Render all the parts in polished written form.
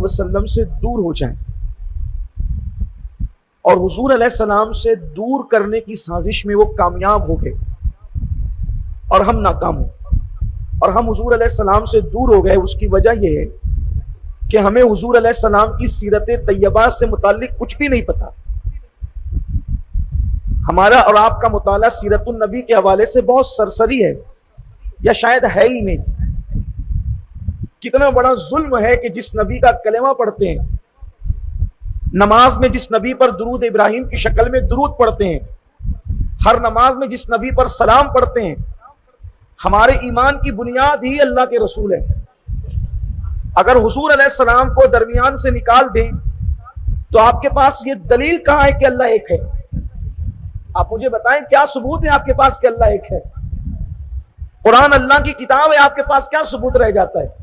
वसल्लम से दूर हो जाएं और हुजूर अलैहिस्सलाम से दूर करने की साजिश में वो कामयाब हो गए और हम नाकाम हो, और हम हुजूर अलैहिस्सलाम से दूर हो गए। उसकी वजह यह है कि हमें हुजूर अलैहिस्सलाम की सीरत तैयबा से मुताल्लिक कुछ भी नहीं पता। हमारा और आपका मुताला सीरतुन नबी के हवाले से बहुत सरसरी है या शायद है ही नहीं। कितना बड़ा जुल्म है कि जिस नबी का कलेमा पढ़ते हैं, नमाज में जिस नबी पर दुरूद इब्राहिम की शक्ल में दुरूद पढ़ते हैं, हर नमाज में जिस नबी पर सलाम पढ़ते हैं, हमारे ईमान की बुनियाद ही अल्लाह के रसूल है। अगर हुजूर अलैहिस्सलाम को दरमियान से निकाल दें तो आपके पास ये दलील कहां है कि अल्लाह एक है? आप मुझे बताएं, क्या सबूत है आपके पास कि अल्लाह एक है? कुरान अल्लाह की किताब है, आपके पास क्या सबूत रह जाता है?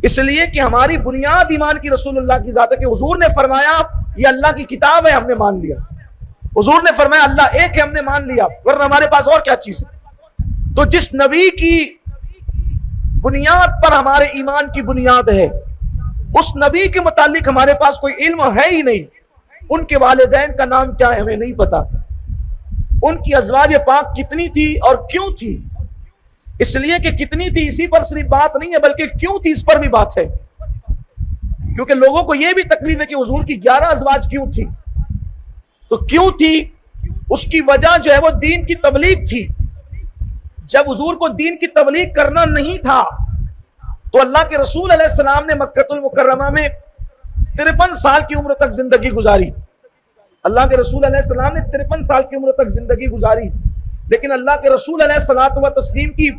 इसलिए कि हमारी बुनियाद ईमान की रसूलुल्लाह की जात है कि हुजूर ने फरमाया ये अल्लाह की किताब है, हमने मान लिया। हुजूर ने फरमाया अल्लाह एक है, हमने मान लिया, वरना हमारे पास और क्या चीज है? तो जिस नबी की बुनियाद पर हमारे ईमान की बुनियाद है, उस नबी के मुतालिक हमारे पास कोई इल्म है ही नहीं। उनके वालिदैन का नाम क्या है हमें नहीं पता, उनकी अज़वाज पाक कितनी थी और क्यों थी। इसलिए कि कितनी थी इसी पर सिर्फ बात नहीं है, बल्कि क्यों थी इस पर भी बात है। क्योंकि लोगों को यह भी तकलीफ है कि हुजूर की 11 अज़वाज क्यों थी। तो क्यों थी, उसकी वजह जो है वो दीन की तबलीग थी। जब हुजूर को दीन की तबलीग करना नहीं था तो अल्लाह के रसूल अलैहिस्सलाम ने मक्कतुल मुकर्रमा में 53 साल की उम्र तक जिंदगी गुजारी। अल्लाह के रसूल अलैहिस्सलाम ने 53 साल की उम्र तक जिंदगी गुजारी, लेकिन अल्लाह के रसूल अलैहिस्सलातु व तस्लीम की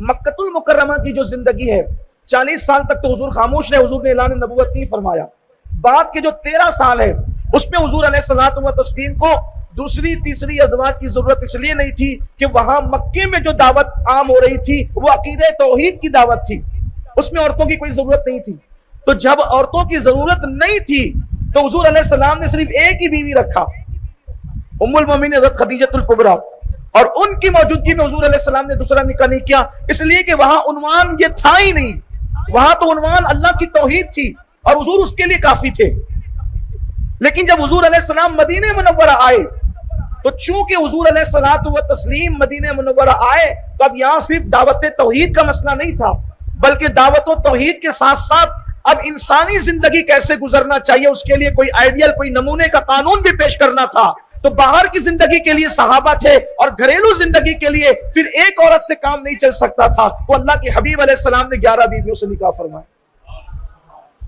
मक्कतुल मुकर्रमा की जो जिंदगी है 40 साल तक तो हुजूर खामोश रहे, हुजूर ने ऐलान नबुव्वत नहीं फरमाया। बाद के जो 13 साल है उसमें हुजूर अलैहिस्सलातु व तस्लीम को दूसरी तीसरी अज़वाज की जरूरत इसलिए नहीं थी कि वहां मक्के में जो दावत आम हो रही थी वो अकीदे तौहीद की दावत थी, उसमें औरतों की कोई जरूरत नहीं थी। तो जब औरतों की जरूरत नहीं थी तो हुजूर अलैहिस्सलाम ने सिर्फ एक ही बीवी रखा, उम्मुल मोमिनीन हज़रत खदीजतुल कुबरा, और उनकी मौजूदगी में हुजूर अलैहिस्सलाम ने दूसरा निकाह नहीं किया, इसलिए कि वहां उन्वान ये था ही नहीं। वहां तो उन्वान अल्लाह की तौहीद थी और हुजूर उसके लिए काफी थे। लेकिन जब हुजूर अलैहिस्सलाम मदीने मुनव्वरा आए तो चूंकि हुजूर अलैहिस्सलातु व तस्लीम मदीने मुनव्वरा आए तो अब यहां सिर्फ दावत तौहीद का मसला नहीं था, बल्कि दावत तौहीद के साथ साथ अब इंसानी जिंदगी कैसे गुजरना चाहिए उसके लिए कोई आइडियल, कोई नमूने का कानून भी पेश करना था। तो बाहर की जिंदगी के लिए सहाबा थे और घरेलू जिंदगी के लिए फिर एक औरत से काम नहीं चल सकता था। तो अल्लाह के हबीब अलैहिस्सलाम ने 11 बीवियों से निकाह फरमाया।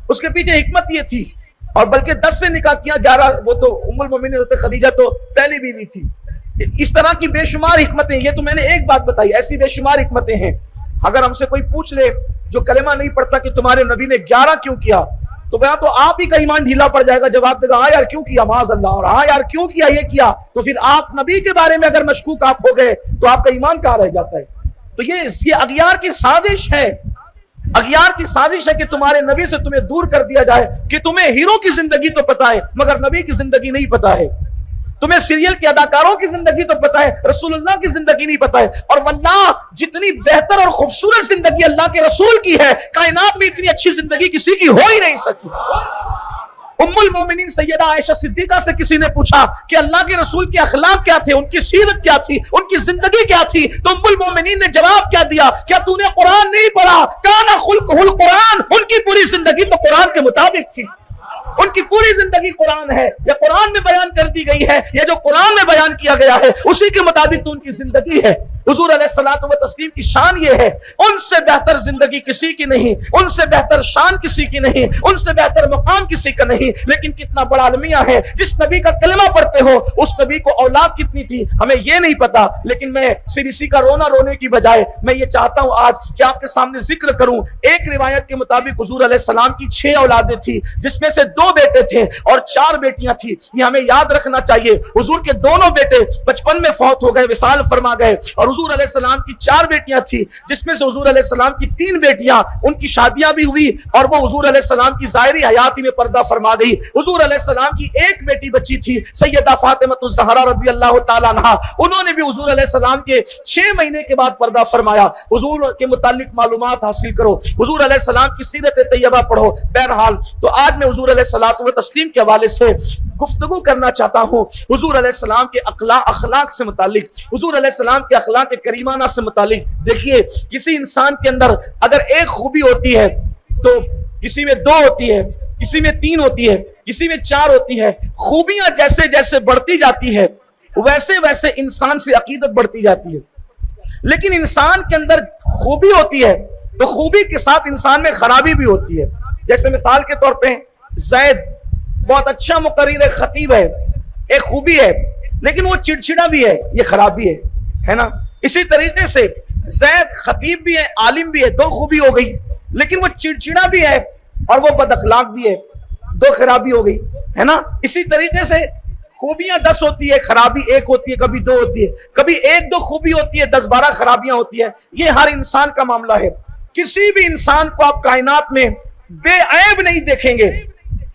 उसके पीछे हिकमत ये थी, और बल्कि 10 से निकाह किया, 11 वो तो उम्मुल मोमिनीन हज़रत खदीजा तो पहली बीवी थी। इस तरह की बेशुमार हिकमतें, ये तो मैंने एक बात बताई, ऐसी बेशुमार हिकमतें हैं। अगर हमसे कोई पूछ ले जो कलेमा नहीं पढ़ता कि तुम्हारे नबी ने 11 क्यों किया, तो वह तो आप ही का ईमान ढीला पड़ जाएगा। जवाब देगा हाँ यार क्यों किया, माज़अल्लाह, और हाँ यार क्यों किया, ये किया। तो फिर आप नबी के बारे में अगर मशकूक आप हो गए तो आपका ईमान कहां रह जाता है। तो ये अगियार की साजिश है, अगियार की साजिश है कि तुम्हारे नबी से तुम्हें दूर कर दिया जाए। कि तुम्हें हीरो की जिंदगी तो पता है मगर नबी की जिंदगी नहीं पता है, तुम्हें सीरियल के अदाकारों की जिंदगी तो पता है, रसूलुल्लाह की जिंदगी नहीं पता है। और वल्लाह जितनी बेहतर और खूबसूरत जिंदगी अल्लाह के रसूल की है, कायनात में इतनी अच्छी जिंदगी किसी की हो ही नहीं सकती। उम्मुल मोमिनीन सैयदा आयशा सिद्दीका से किसी ने पूछा कि अल्लाह के रसूल के अखलाक क्या थे, उनकी सीरत क्या थी, उनकी जिंदगी क्या थी, तो उम्मुल मोमिनीन ने जवाब क्या दिया, क्या तूने कुरान नहीं पढ़ा, काना खुल्कुहुल कुरान। उनकी पूरी जिंदगी तो कुरान के मुताबिक थी, उनकी पूरी जिंदगी कुरान है, या कुरान में बयान कर दी गई है, या जो कुरान में बयान किया गया है उसी के मुताबिक तो उनकी जिंदगी है। हुजूर अलैहिस्सलातु व तस्लीम की शान ये है, उनसे बेहतर जिंदगी किसी की नहीं, उनसे बेहतर शान किसी की नहीं, उनसे बेहतर मुकाम किसी का नहीं। लेकिन कितना बड़ा अलमिया है, जिस नबी का कलमा पढ़ते हो उस नबी को औलाद कितनी थी हमें ये नहीं पता। लेकिन मैं सीबीसी का रोना रोने की बजाय मैं ये चाहता हूं आज कि आपके सामने जिक्र करूं। एक रिवायत के मुताबिक हुजूर अलैहिस्सलाम की 6 औलादें थी, जिसमें से 2 बेटे थे और 4 बेटियां थी। ये हमें याद रखना चाहिए। हुजूर के दोनों बेटे बचपन में फौत हो गए, विसाल फरमा गए, और हुजूर अलैहिस्सलाम की 4 बेटियां थी, जिसमें से हुजूर अलैहिस्सलाम की 3 बेटियां, उनकी शादियां भी हुई और वो हुजूर अलैहिस्सलाम की ज़ाहिरी हयाती में पर्दा फरमा गई। हुजूर अलैहिस्सलाम की एक बेटी बची थी, सैयदा फातिमा ज़हरा रज़ियल्लाहु ताला अन्हा, उन्होंने भी हुजूर अलैहिस्सलाम के 6 महीने के बाद पर्दा फरमाया। हुजूर के मुतालिक मालूमात हासिल करो, हुजूर अलैहिस्सलाम की सीरत तैयबा पढ़ो। बहरहाल तो आज मैं हुजूर अलैहिस्सलातु व तस्लीम के हवाले से गुफ्तगू करना चाहता हूं, हुजूर अलैहिस्सलाम के अखलाक से मुतालिक, हुजूर अलैहिस्सलाम के अखलाक करीमाना से मुतालिक। देखिए, किसी इंसान के अंदर अगर एक खूबी होती है तो किसी में 2 होती है, किसी में 3 होती है, किसी में 4 होती है। खूबियां जैसे जैसे बढ़ती जाती है वैसे वैसे इंसान से अकीदत बढ़ती जाती है। लेकिन इंसान के अंदर खूबी होती है तो खूबी के साथ इंसान में खराबी भी होती है। जैसे मिसाल के तौर पे जैद बहुत अच्छा मुकर्रिर खतीब है, एक खूबी है, लेकिन वो चिड़चिड़ा भी है, ये खराबी है ना। इसी तरीके से जैद खतीब भी है, आलिम भी है, 2 खूबी हो गई, लेकिन वो चिड़चिड़ा भी है और वो बदअखलाक भी है, 2 खराबी हो गई, है ना। इसी तरीके से खूबियां 10 होती है, खराबी 1 होती है, कभी 2 होती है, कभी 1-2 खूबी होती है, 10-12 खराबियां होती है। ये हर इंसान का मामला है। किसी भी इंसान को आप कायनात में बेऐब नहीं देखेंगे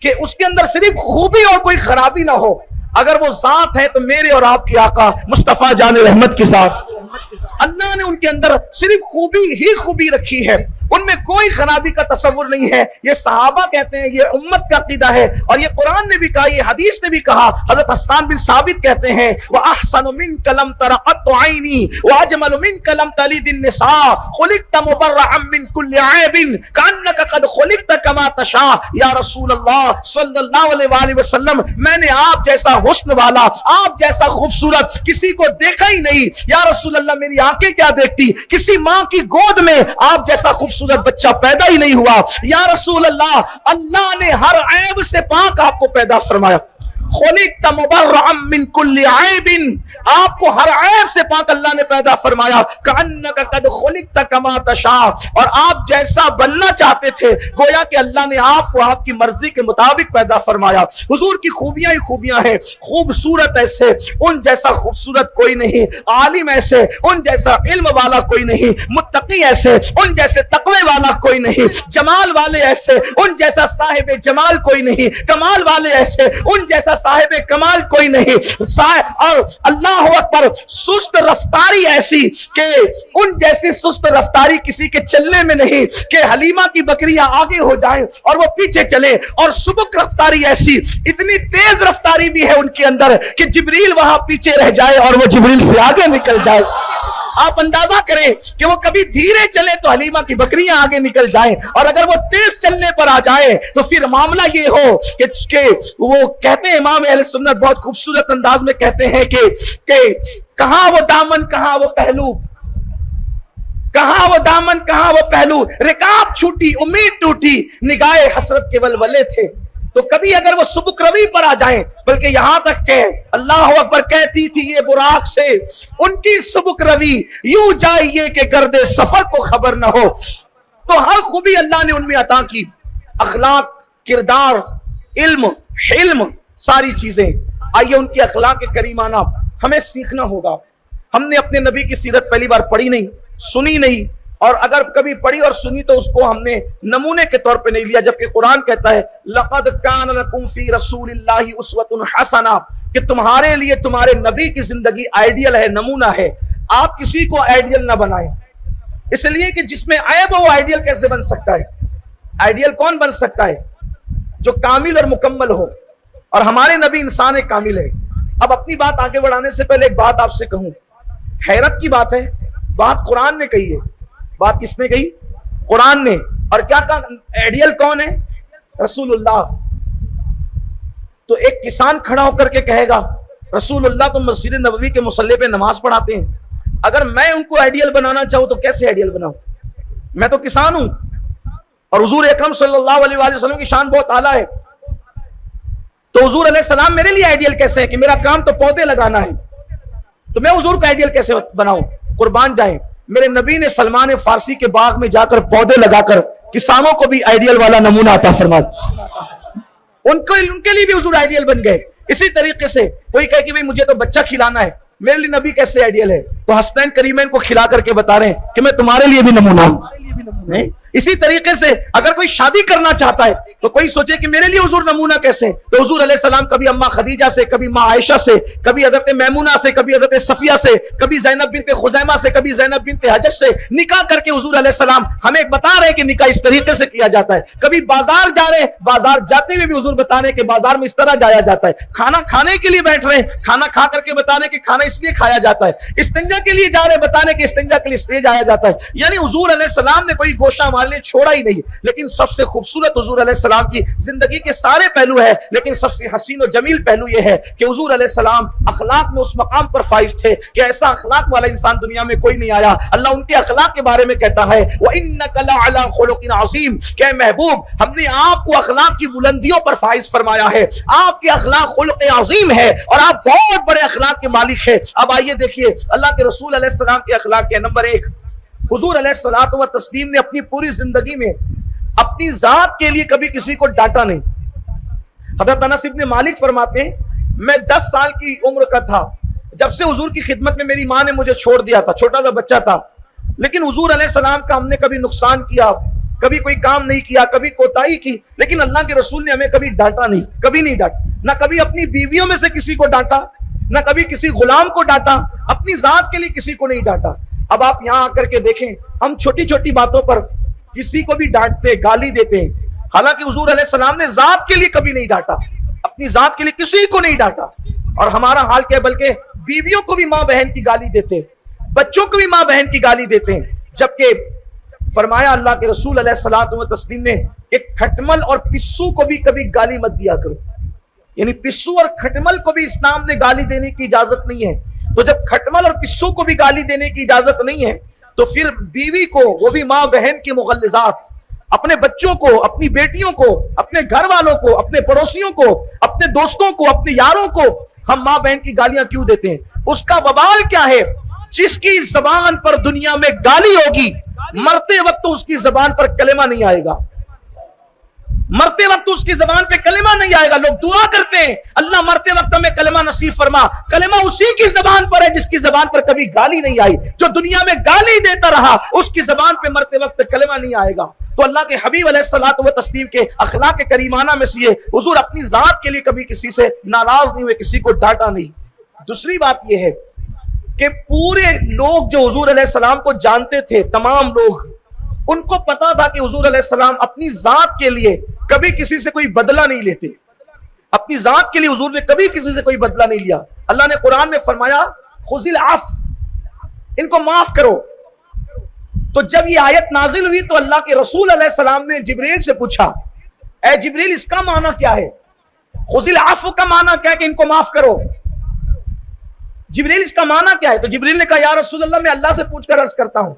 कि उसके अंदर सिर्फ खूबी और कोई खराबी ना हो। अगर वो जात है तो मेरे और आपके आका मुस्तफा जान रहमत के साथ अल्लाह ने उनके अंदर सिर्फ खूबी ही खूबी रखी है, उनमें कोई खराबी का तस्वुर नहीं है। ये सहाबा कहते हैं, ये उम्मत का अकीदा है, और ये कुरान ने भी कहा, ये हदीस ने भी कहा। हजरत हसन बिन साबित कहते हैं, व अहसनु मिनका लम तरअत ऐनी व अजमलु मिनका लम तलिद निसा खुलिक़त मुबर्रअन मिन कुल्लि ऐबिन कअन्नका क़द खुलिक़त कमा तशा। या रसूल अल्लाह सल्लल्लाहु अलैहि वसल्लम, मैंने आप जैसा हुस्न वाला, आप जैसा खूबसूरत किसी को देखा ही नहीं। या रसूल अल्लाह, मेरी आंखें क्या देखती, किसी मां की गोद में आप जैसा खूबसूरत बच्चा पैदा ही नहीं हुआ। या रसूल अल्लाह, अल्लाह ने हर ऐब से पाक आपको पैदा फरमाया। खुलिक़त मुबर्रअन मिन कुल्लि ऐबिन, आपको हर ऐब से पाक अल्लाह ने पैदा फरमाया। कअन्नका क़द खुलिक़त कमा तशा, और आप जैसा बनना चाहते थे, गोया कि अल्लाह ने आपको आपकी मर्जी के मुताबिक पैदा फरमाया। हुजूर की खूबियां ही खूबियां हैं। खूबसूरत ऐसे, उन जैसा खूबसूरत कोई नहीं। आलिम ऐसे, उन जैसा इल्म वाला कोई नहीं। मुत्तकी ऐसे, उन जैसे तकवे वाला कोई नहीं। जमाल वाले ऐसे, उन जैसा साहिब जमाल कोई नहीं। कमाल वाले ऐसे, उन जैसा साहिब कमाल कोई नहीं। और अल्लाह अकबर, सुस्त रफ्तारी ऐसी कि उन जैसी सुस्त रफ्तारी किसी के चलने में नहीं कि हलीमा की बकरियां आगे हो जाएं और वो पीछे चले। और सुबुक रफ्तारी ऐसी, इतनी तेज रफ्तारी भी है उनके अंदर कि जिब्रील वहां पीछे रह जाए और वो जिब्रील से आगे निकल जाए। आप अंदाजा करें कि वो कभी धीरे चले तो हलीमा की बकरियां आगे निकल जाएं, और अगर वो तेज चलने पर आ जाए तो फिर मामला ये हो कि वो कहते हैं, इमाम अहले सुन्नत बहुत खूबसूरत अंदाज में कहते हैं कि कहां वो दामन कहां वो पहलू, कहां वो दामन कहां वो पहलू, रिकाब छूटी उम्मीद टूटी, निगाहे हसरत के वलवले थे। तो कभी अगर वो सुबुक रवी पर आ जाएं, बल्कि यहां तक के अल्लाह अकबर कहती थी ये बुराक से, उनकी सुबुक रवी यूं जाइए कि गर्दे सफर को खबर ना हो। तो हर खूबी अल्लाह ने उनमें अता की, अखलाक, किरदार, इल्म, हिल्म, सारी चीजें। आइए उनकी अखलाक करीमाना हमें सीखना होगा। हमने अपने नबी की सीरत पहली बार पढ़ी नहीं, सुनी नहीं, और अगर कभी पढ़ी और सुनी तो उसको हमने नमूने के तौर पे नहीं लिया, जबकि कुरान कहता है लक़द कान लकुम फी रसूलिल्लाहि उस्वतुन हसना, कि तुम्हारे लिए तुम्हारे नबी की जिंदगी आइडियल है, नमूना है। आप किसी को आइडियल ना बनाएं, इसलिए कि जिसमें ऐब हो वो आइडियल कैसे बन सकता है। आइडियल कौन बन सकता है? जो कामिल और मुकम्मल हो, और हमारे नबी इंसान कामिल है। अब अपनी बात आगे बढ़ाने से पहले एक बात आपसे कहूं, हैरत की बात है, बात कुरान ने कही है। बात किसने कही? कुरान ने। और क्या कहा? आइडियल कौन है? रसूलुल्लाह। तो एक किसान खड़ा होकर के कहेगा रसूलुल्लाह तो मस्जिद नबवी के मुसल्ले पे नमाज पढ़ाते हैं, अगर मैं उनको आइडियल बनाना चाहूं तो कैसे आइडियल बनाऊं? मैं तो किसान हूं, और हुजूर अकरम सल्लल्लाहु अलैहि वसल्लम की शान बहुत आला है। तो हुजूर अलैहि सलाम मेरे लिए आइडियल कैसे है कि मेरा काम तो पौधे लगाना है, तो मैं हुजूर को आइडियल कैसे बनाऊं? कुर्बान जाए, मेरे नबी ने सलमान फारसी के बाग में जाकर पौधे लगाकर किसानों को भी आइडियल वाला नमूना अता फरमा। उनके लिए भी हुजूर आइडियल बन गए। इसी तरीके से कोई कहे कि भाई मुझे तो बच्चा खिलाना है, मेरे लिए नबी कैसे आइडियल है? तो हसनैन करीमैन को खिला करके बता रहे हैं कि मैं तुम्हारे लिए भी नमूना हूं। इसी तरीके से अगर कोई शादी करना चाहता है तो कोई सोचे कि मेरे लिए हुजूर नमूना कैसे? तो हुजूर अलैहिस्सलाम कभी अम्मा खदीजा से, कभी माँ आयशा से, कभी हजरत मैमूना से, कभी हजरत सफिया से, कभी ज़ैनब बिन्त खुज़ैमा से, कभी ज़ैनब बिन्त हजज से निकाह करके हुजूर अलैहिस्सलाम हमें बता रहे हैं कि निकाह इस तरीके से किया जाता है। कभी बाजार जा रहे हैं, बाजार जाते हुए भी हुजूर बता रहे हैं कि बाजार में इस तरह जाया जाता है। खाना खाने के लिए बैठ रहे हैं, खाना खा करके बता रहे हैं कि खाना इसलिए खाया जाता है। इस्तिंजा के लिए जा रहे हैं, बताने कि इस्तिंजा के लिए इसलिए जाया जाता है। यानी हुजूर अलैहिस्सलाम ने कोई गोशा मारने छोड़ा ही नहीं। लेकिन सबसे खूबसूरत हुजूर अलैहिस्सलाम की जिंदगी के सारे पहलू है, लेकिन सबसे हसीन और जमील पहलू यह है कि हुजूर अलैहिस्सलाम अखलाक में उस मकाम पर फाइज थे कि ऐसा अखलाक वाला इंसान दुनिया में कोई नहीं आया। अल्लाह उनके अखलाक के बारे में कहता है व इन्नका लअला खुलुकिन अज़ीम, कि महबूब हमने आपको अखलाक की बुलंदियों पर फाइज फरमाया है, आपके अखलाक खुलुक़ अज़ीम है और आप बहुत बड़े अखलाक के मालिक है। अब आइए देखिए अल्लाह के रसूल अलैहिस्सलाम के अखलाक के नंबर 1, हुजूर अलैहिस्सलातु व तस्लीम ने अपनी पूरी जिंदगी में अपनी जात के लिए कभी किसी को डांटा नहीं। हज़रत अनस इब्न मालिक फरमाते हैं मैं 10 साल की उम्र का था जब से हुजूर की खिदमत में मेरी माँ ने मुझे छोड़ दिया था, छोटा सा बच्चा था, लेकिन हुजूर अलैहिस्सलाम का हमने कभी नुकसान किया, कभी कोई काम नहीं किया, कभी कोताही की, लेकिन अल्लाह के रसूल ने हमें कभी डांटा नहीं, कभी नहीं डांटा। ना कभी अपनी बीवियों में से किसी को डांटा, ना कभी किसी गुलाम को डांटा, अपनी जात के लिए किसी को नहीं डांटा। अब आप यहां आकर के देखें, हम छोटी छोटी बातों पर किसी को भी डांटते, गाली देते हैं, हालांकि हुजूर अलैहिस्सलाम ने जात के लिए कभी नहीं डांटा, अपनी जात के लिए किसी को नहीं डांटा। और हमारा हाल क्या है, बल्कि बीवियों को भी माँ बहन की गाली देते हैं, बच्चों को भी माँ बहन की गाली देते हैं। जबकि फरमाया अल्लाह के रसूल अलैहिस्सलातु व तस्लीम ने एक खटमल और पिस्सू को भी कभी गाली मत दिया करो, यानी पिस्सू और खटमल को भी इस्लाम ने गाली देने की इजाजत नहीं है। तो जब खटमल और पिस्सू को भी गाली देने की इजाजत नहीं है तो फिर बीवी को, वो भी माँ बहन की मुगल्लिजात, अपने बच्चों को, अपनी बेटियों को, अपने घर वालों को, अपने पड़ोसियों को, अपने दोस्तों को, अपने यारों को हम माँ बहन की गालियां क्यों देते हैं? उसका वबाल क्या है? जिसकी जबान पर दुनिया में गाली होगी, मरते वक्त उसकी जबान पर कलेमा नहीं आएगा, मरते वक्त उसकी जबान पे कलेमा नहीं आएगा। लोग दुआ करते हैं अल्लाह मरते वक्त हमें कलेमा नसीब फरमा, कलेमा उसी की जबान पर है जिसकी जबान पर कभी गाली नहीं आई। जो दुनिया में गाली देता रहा उसकी जबान पे मरते वक्त कलेमा नहीं आएगा। तो अल्लाह के हबीब अलैहिस्सलातु व तस्लीम के अखलाक के करीमाना में से हुजूर अपनी जात के लिए कभी किसी से नाराज नहीं हुए, किसी को डांटा नहीं। दूसरी बात यह है कि पूरे लोग जो हुजूर अलैहिस्सलाम को जानते थे, तमाम लोग, उनको पता था कि हुजूर अलैहिस्सलाम अपनी जात के लिए कभी किसी से कोई बदला नहीं लेते, अपनी जात के लिए हुजूर ने कभी किसी से कोई बदला नहीं लिया। अल्लाह ने कुरान में फरमाया खुज़िल आफ, इनको माफ करो। तो जब ये आयत नाजिल हुई तो अल्लाह के रसूल अलैहिस्सलाम ने जिब्रील से पूछा, ए जिब्रील इसका माना क्या है? खुज़िल आफ का माना क्या है कि इनको माफ करो? जिब्रील इसका माना क्या है? तो जिब्रील ने कहा या रसूल अल्लाह मैं अल्लाह से पूछकर अर्ज करता हूं।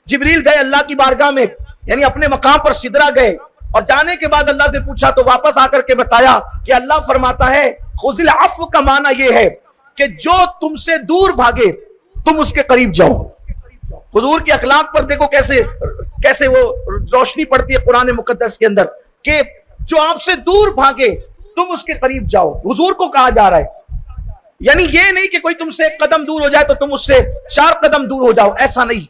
जिब्रील गए अल्लाह की बारगाह में, यानी अपने मकाम पर सिदरा गए, और जाने के बाद अल्लाह से पूछा तो वापस आकर के बताया कि अल्लाह फरमाता है खुज़िल अफ़्व का माना यह है कि जो तुमसे दूर भागे तुम उसके करीब जाओ। हुजूर के अखलाक पर देखो कैसे कैसे वो रोशनी पड़ती है कुरान मुकद्दस के अंदर कि जो आपसे दूर भागे तुम उसके करीब जाओ। हुजूर को कहा जा रहा है, यानी ये नहीं कि कोई तुमसे एक कदम दूर हो जाए तो तुम उससे 4 कदम दूर हो जाओ, ऐसा नहीं।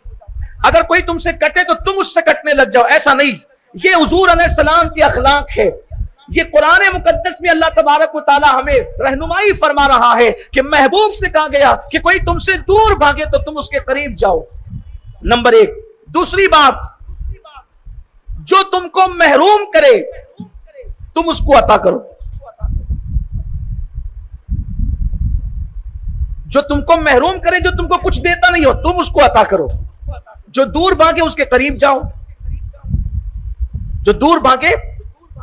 अगर कोई तुमसे कटे तो तुम उससे कटने लग जाओ, ऐसा नहीं। ये हुजूर अलैहिस्सलाम की अखलाक है। ये कुरान मुकद्दस में अल्लाह तबारक व तआला हमें रहनुमाई फरमा रहा है कि महबूब से कहा गया कि कोई तुमसे दूर भागे तो तुम उसके करीब जाओ, नंबर 1। दूसरी बात, जो तुमको महरूम करे तुम उसको अता करो, जो तुमको महरूम करे, जो तुमको कुछ देता नहीं हो तुम उसको अता करो। जो दूर भागे उसके करीब जाओ, जो दूर भागे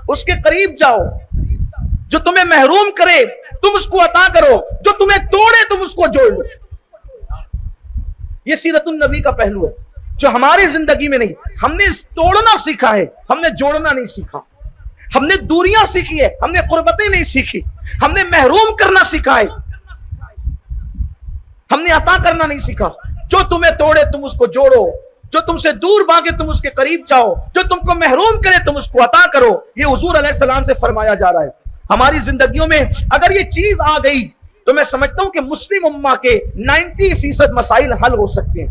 उसके करीब जाओ। जो तुम्हें महरूम करे तुम उसको अता करो, जो तुम्हें तोड़े तुम उसको जोड़ लो। यह सीरतुन नबी का पहलू है जो हमारी जिंदगी में नहीं। हमने तोड़ना सीखा है, हमने जोड़ना नहीं सीखा। हमने दूरियां सीखी है, हमने कुर्बतें नहीं सीखी। हमने महरूम करना सीखा है, हमने अता करना नहीं सीखा। जो तुम्हें तोड़े तुम उसको जोड़ो, जो तुमसे दूर भागे तुम उसके करीब जाओ, जो तुमको महरूम करे तुम उसको अता करो। ये हुजूर अलैहिस्सलाम से फरमाया जा रहा है। हमारी जिंदगियों में अगर ये चीज आ गई तो मैं समझता हूं कि मुस्लिम उम्मा के 90% मसाइल हल हो सकते हैं,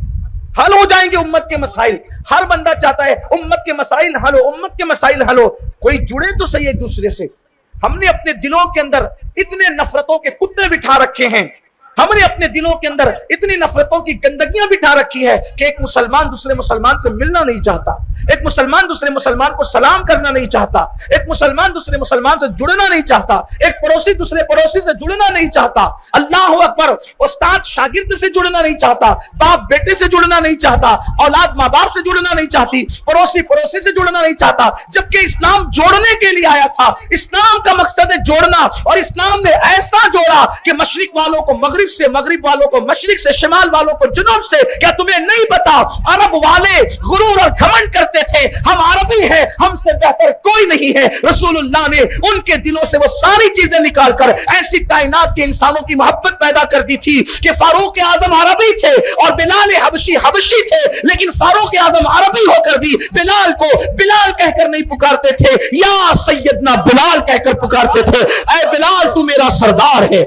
हल हो जाएंगे उम्मत के मसाइल। हर बंदा चाहता है उम्मत के मसाइल हल हो, उम्मत के मसाइल हल हो। कोई जुड़े तो सही एक दूसरे से। हमने अपने दिलों के अंदर इतने नफरतों के कुत्ते बिठा रखे हैं, हमने अपने दिलों के अंदर इतनी नफरतों की गंदगियां बिठा रखी है कि एक मुसलमान दूसरे मुसलमान से मिलना नहीं चाहता, एक मुसलमान दूसरे मुसलमान को सलाम करना नहीं चाहता, एक मुसलमान दूसरे मुसलमान से जुड़ना नहीं चाहता, एक पड़ोसी दूसरे पड़ोसी से जुड़ना नहीं चाहता। अल्लाह अकबर। उस्ताद शागिर्द से जुड़ना नहीं चाहता, बाप बेटे से जुड़ना नहीं चाहता, औलाद माँ बाप से जुड़ना नहीं चाहती, पड़ोसी पड़ोसी से जुड़ना नहीं चाहता। जबकि इस्लाम जोड़ने के लिए आया था। इस्लाम का मकसद है जोड़ना, और इस्लाम ने ऐसा जोड़ा कि मशरिक वालों को मगरिब से, मगरिब वालों को मशरिक से, शिमाल वालों को जुनूब से। क्या तुम्हें नहीं पता अरब वाले गुरूर और घमंड करते थे, हम अरबी हैं, हमसे बेहतर कोई नहीं है। रसूलुल्लाह ने उनके दिलों से वो सारी चीजें निकालकर ऐसी कायनात के इंसानों की मोहब्बत पैदा कर दी थी कि फारूक आजम अरबी थे और बिलाल हबशी हबशी थे, लेकिन फारूक आजम अरबी होकर भी बिलाल को बिलाल कहकर नहीं पुकारते थे, या सैयदना बिलाल कहकर पुकारते थे। ऐ बिलाल तू मेरा सरदार है,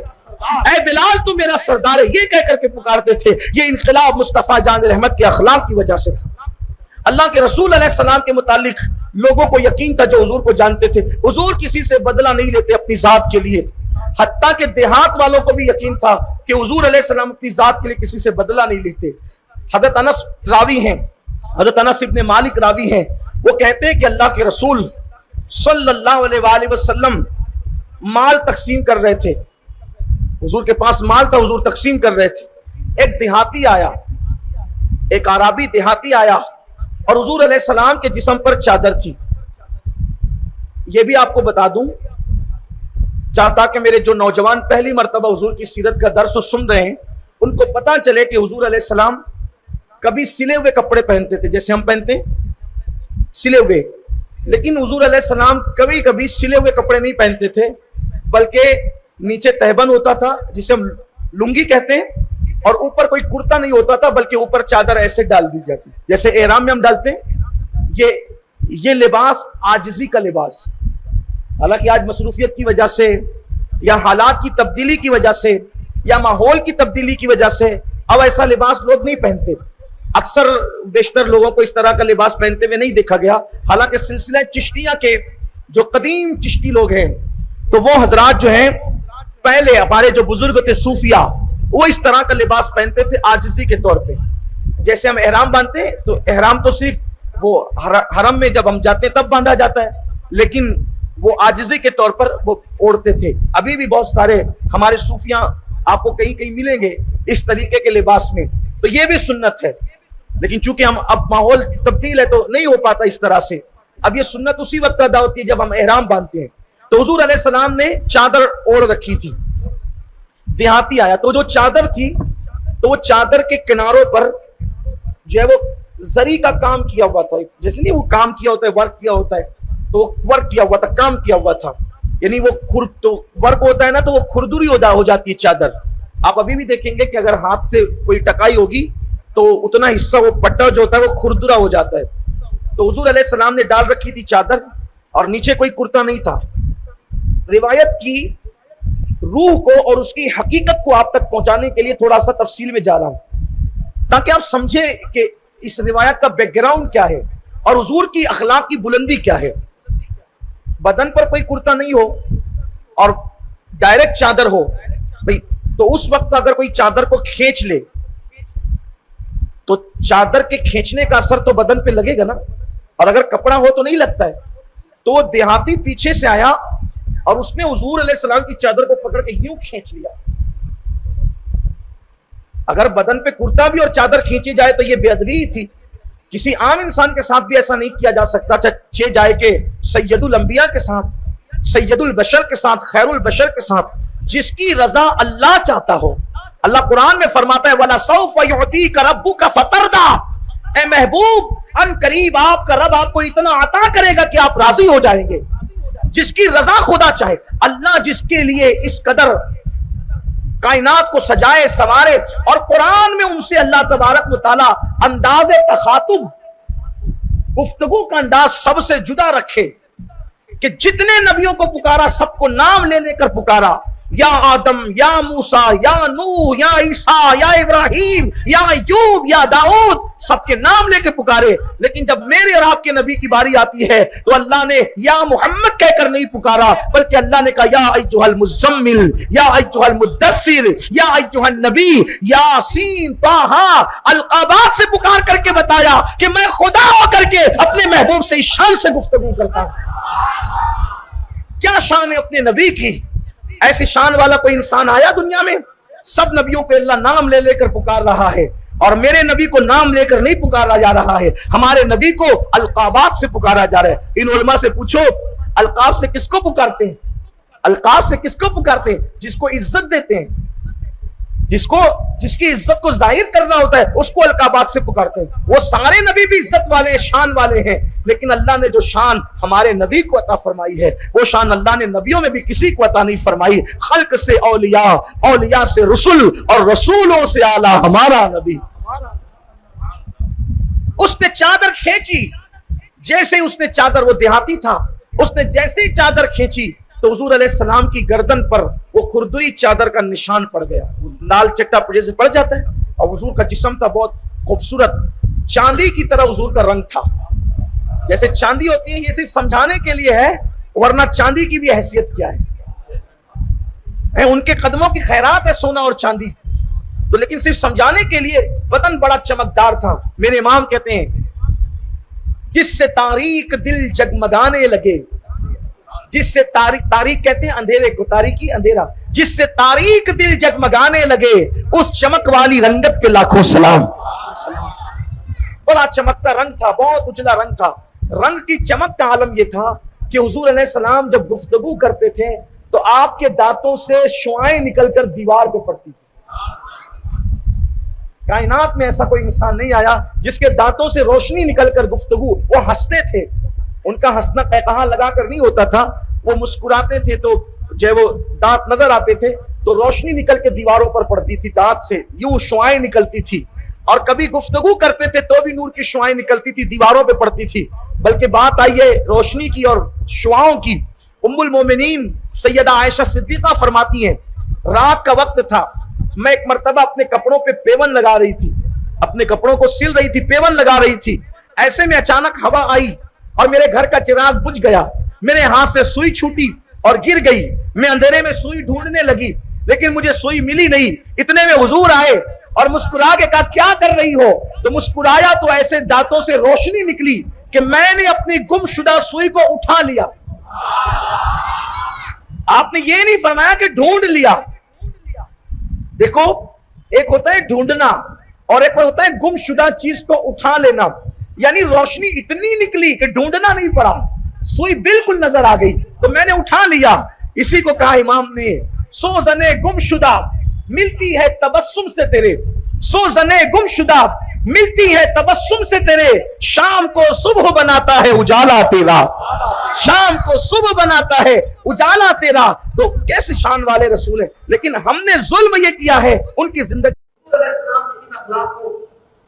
ऐ बिलाल तू मेरा सरदार है, ये कहकर के पुकारते थे। ये इनकलाब मुस्तफा जान रहमत के अखलाक की वजह से था। अल्लाह के रसूल अलैहिस्सलाम के मुतालिक लोगों को यकीन था जो हुजूर को जानते थे। हुजूर किसी से बदला नहीं लेते अपनी जात के लिए, हत्ता के देहात वालों को भी यकीन था कि हुजूर अलैहिस्सलाम अपनी जात के लिए किसी से बदला नहीं लेते। हजरत अनस रावी हैं, हजरत अनस इब्ने मालिक रावी हैं, वो कहते हैं कि अल्लाह के रसूल सल्लल्लाहु अलैहि वसल्लम माल तकसीम कर रहे थे। हुजूर के पास माल था, हुजूर तकसीम कर रहे थे। एक देहाती आया, एक अरबी देहाती आया, और हुजूर अलैहिस्सलाम के जिस्म पर चादर थी। यह भी आपको बता दूं, चाहता कि मेरे जो नौजवान पहली मर्तबा हुजूर की सीरत का दर्स सुन रहे हैं, उनको पता चले कि हुजूर अलैहिस्सलाम कभी सिले हुए कपड़े पहनते थे, जैसे हम पहनते हैं सिले हुए, लेकिन हुजूर अलैहिस्सलाम कभी कभी सिले हुए कपड़े नहीं पहनते थे, बल्कि नीचे तहबन होता था जिसे हम लुंगी कहते हैं, और ऊपर कोई कुर्ता नहीं होता था, बल्कि ऊपर चादर ऐसे डाल दी जाती जैसे एहराम में हम डालते हैं। ये लिबास आजिजी का लिबास। हालांकि आज मसरूफियत की वजह से, या हालात की तब्दीली की वजह से, या माहौल की तब्दीली की वजह से अब ऐसा लिबास लोग नहीं पहनते। अक्सर बेशतर लोगों को इस तरह का लिबास पहनते हुए नहीं देखा गया। हालांकि सिलसिला चिश्तिया के जो कदीम चिश्ती लोग हैं, तो वो हजरात जो हैं, पहले हमारे जो बुजुर्ग थे सूफिया, वो इस तरह का लिबास पहनते थे आजिजी के तौर पे। जैसे हम एहराम बांधते हैं, तो एहराम तो सिर्फ वो हरम में जब हम जाते हैं तब बांधा जाता है, लेकिन वो आजिजी के तौर पर वो ओढ़ते थे। अभी भी बहुत सारे हमारे सूफिया आपको कहीं कहीं मिलेंगे इस तरीके के लिबास में, तो ये भी सुन्नत है। लेकिन चूंकि हम अब माहौल तब्दील है तो नहीं हो पाता इस तरह से। अब ये सुन्नत उसी वक्त अदा होती है जब हम एहराम बांधते हैं। तो हुजूर अलैहिस्सलाम ने चादर ओढ़ रखी थी। देहाती आया, तो जो चादर थी, तो वो चादर के किनारों पर जो है वो जरी का काम किया हुआ था। जैसे नहीं वो काम किया होता है, वर्क किया होता है, तो वर्क किया हुआ था, काम किया हुआ था। यानी वो तो वर्क होता है ना, तो वो खुरदुरी हो जाती है चादर। आप अभी भी देखेंगे कि अगर हाथ से कोई टकाई होगी तो उतना हिस्सा, वो पट्टा जो होता है वो खुरदुरा हो जाता है। तो हुजूर अलैहिस्सलाम ने डाल रखी थी चादर, और नीचे कोई कुर्ता नहीं था। रिवायत की रूह को और उसकी हकीकत को आप तक पहुंचाने के लिए थोड़ा सा तफसील में जा रहा हूं, ताकि आप समझे कि इस रिवायत का बैकग्राउंड क्या है और हुजूर की अखलाक की बुलंदी क्या है। बदन पर कोई कुर्ता नहीं हो और डायरेक्ट चादर हो भाई, तो उस वक्त अगर कोई चादर को खींच ले तो चादर के खींचने का असर तो बदन पे लगेगा ना, और अगर कपड़ा हो तो नहीं लगता है। तो वो देहाती पीछे से आया और उसने हुजूर अलैहिस्सलाम की चादर को पकड़ के यूं खींच लिया। अगर बदन पे कुर्ता भी और चादर खींची जाए तो ये बेअदबी थी। किसी आम इंसान के साथ भी ऐसा नहीं किया जा सकता, चाहे जाए के सैयदुल अंबिया के साथ, सैयदुल बशर के साथ, खैरुल बशर के साथ, जिसकी रजा अल्लाह चाहता हो। अल्लाह कुरान में फरमाता है, वला सौफ युतीका रब्बुका फतरदा, ए महबूब अन करीब आपका रब आपको इतना अता करेगा कि आप राजी हो जाएंगे। जिसकी रजा खुदा चाहे, अल्लाह जिसके लिए इस कदर कायनात को सजाए सवारे, और कुरान में उनसे अल्लाह तबारक व तआला अंदाज़े तखातुब, गुफ्तगू का अंदाज सबसे जुदा रखे। कि जितने नबियों को पुकारा सबको नाम ले लेकर पुकारा, या आदम, या मूसा, या नूह, या ईसा, या इब्राहिम, या अय्यूब, या दाऊद, सबके नाम लेके पुकारे। लेकिन जब मेरे और आपके नबी की बारी आती है तो अल्लाह ने या मोहम्मद कहकर नहीं पुकारा, बल्कि अल्लाह ने कहा या अय्युहल मुज़म्मिल, या अय्युहल मुद्दस्सिर, या अय्युहन नबी, यासीन, ताहा, अलक़ाबात से पुकार करके बताया कि मैं खुदा होकर के अपने महबूब से इस शान से गुफ्तगू करता हूं। क्या शान है अपने नबी की? ऐसी शान वाला कोई इंसान आया दुनिया में? सब नबियों को अल्लाह नाम ले लेकर पुकार रहा है, और मेरे नबी को नाम लेकर नहीं पुकारा जा रहा है, हमारे नबी को अलकाबात से पुकारा जा रहा है। इन उलमा से पूछो, अलकाब से किसको पुकारते हैं? अलकाब से किसको पुकारते हैं? जिसको इज्जत देते हैं, जिसकी इज्जत को जाहिर करना होता है, उसको अलकाबात से पुकारते हैं। वो सारे नबी भी इज्जत वाले हैं, शान वाले हैं, लेकिन अल्लाह ने जो शान हमारे नबी को अता फरमाई है, वो शान अल्लाह ने नबियों में भी किसी को अता नहीं फरमाई। खल्क से औलिया, औलिया से रसूल, और रसूलों से आला हमारा नबी। उसने चादर खींची, जैसे उसने चादर, वो देहाती था, उसने जैसे ही चादर खींची तो हुजूर अलैहिस्सलाम की गर्दन पर वो खुरदुरी चादर का निशान पड़ गया। लाल चट्टा जैसे पड़ जाता है, और हुजूर का जिस्म था बहुत खूबसूरत, चांदी की तरह हुजूर का रंग था। जैसे चांदी होती है, ये सिर्फ समझाने के लिए है, वरना चांदी की भी हैसियत क्या है? उनके कदमों की खैरात है सोना और चांदी, तो लेकिन सिर्फ समझाने के लिए बदन बड़ा चमकदार था। मेरे इमाम कहते हैं, जिससे तारीक दिल जगमगाने लगे, जिससे तारीख कहते हैं अंधेरे को, तारीकी अंधेरा, जिससे तारीक दिल जगमगाने लगे, उस चमक वाली रंगत पे लाखों सलाम। बड़ा चमकता रंग था, बहुत उजला रंग था। रंग की चमक का आलम यह था कि हुजूर अलैहिस्सलाम जब गुफ्तगू करते थे तो आपके दांतों से शुआएं निकलकर दीवार पे पड़ती थी। कायनात में ऐसा कोई इंसान नहीं आया जिसके दांतों से रोशनी निकलकर गुफ्तगू, वो हंसते थे, उनका हंसना कहकहा लगाकर नहीं होता था, वो मुस्कुराते थे तो जब वो दांत नजर आते थे तो रोशनी निकल के दीवारों पर पड़ती थी, दांत से यूं शुआएं निकलती थी। और कभी गुफ्तगू करते थे तो भी नूर की शुआएं निकलती थी, दीवारों पे पड़ती थी। बल्कि बात आई है रोशनी की और शुआओं की, उम्मुल मोमिनीन सैयदा आयशा सिद्दीका फरमाती हैं, रात का वक्त था, मैं एक मर्तबा अपने कपड़ों पे पेवन लगा रही थी, अपने कपड़ों को सिल रही थी, पेवन लगा रही थी। ऐसे में अचानक हवा आई और मेरे घर का चिराग बुझ गया, मेरे हाथ से सुई छूटी और गिर गई। मैं अंधेरे में सुई ढूंढने लगी, लेकिन मुझे सुई मिली नहीं। इतने में हुजूर आए और मुस्कुरा के कहा, क्या कर रही हो? तो मुस्कुराया तो ऐसे दांतों से रोशनी निकली कि मैंने अपनी गुमशुदा सुई को उठा लिया। आपने ये नहीं फरमाया कि ढूंढ लिया। देखो, एक होता है ढूंढना और एक होता है गुमशुदा चीज को उठा लेना। यानी रोशनी इतनी निकली कि ढूंढना नहीं पड़ा, सुई बिल्कुल नजर आ गई तो मैंने उठा लिया। इसी को कहा इमाम ने, सो जने गुमशुदा मिलती है तबस्सुम से तेरे, सो जने गुमशुदा मिलती है तबस्सुम से तेरे, शाम को सुबह बनाता है उजाला तेरा, शाम को सुबह बनाता है उजाला तेरा। तो कैसे शान वाले रसूल है, लेकिन हमने जुल्म ये किया है उनकी जिंदगी को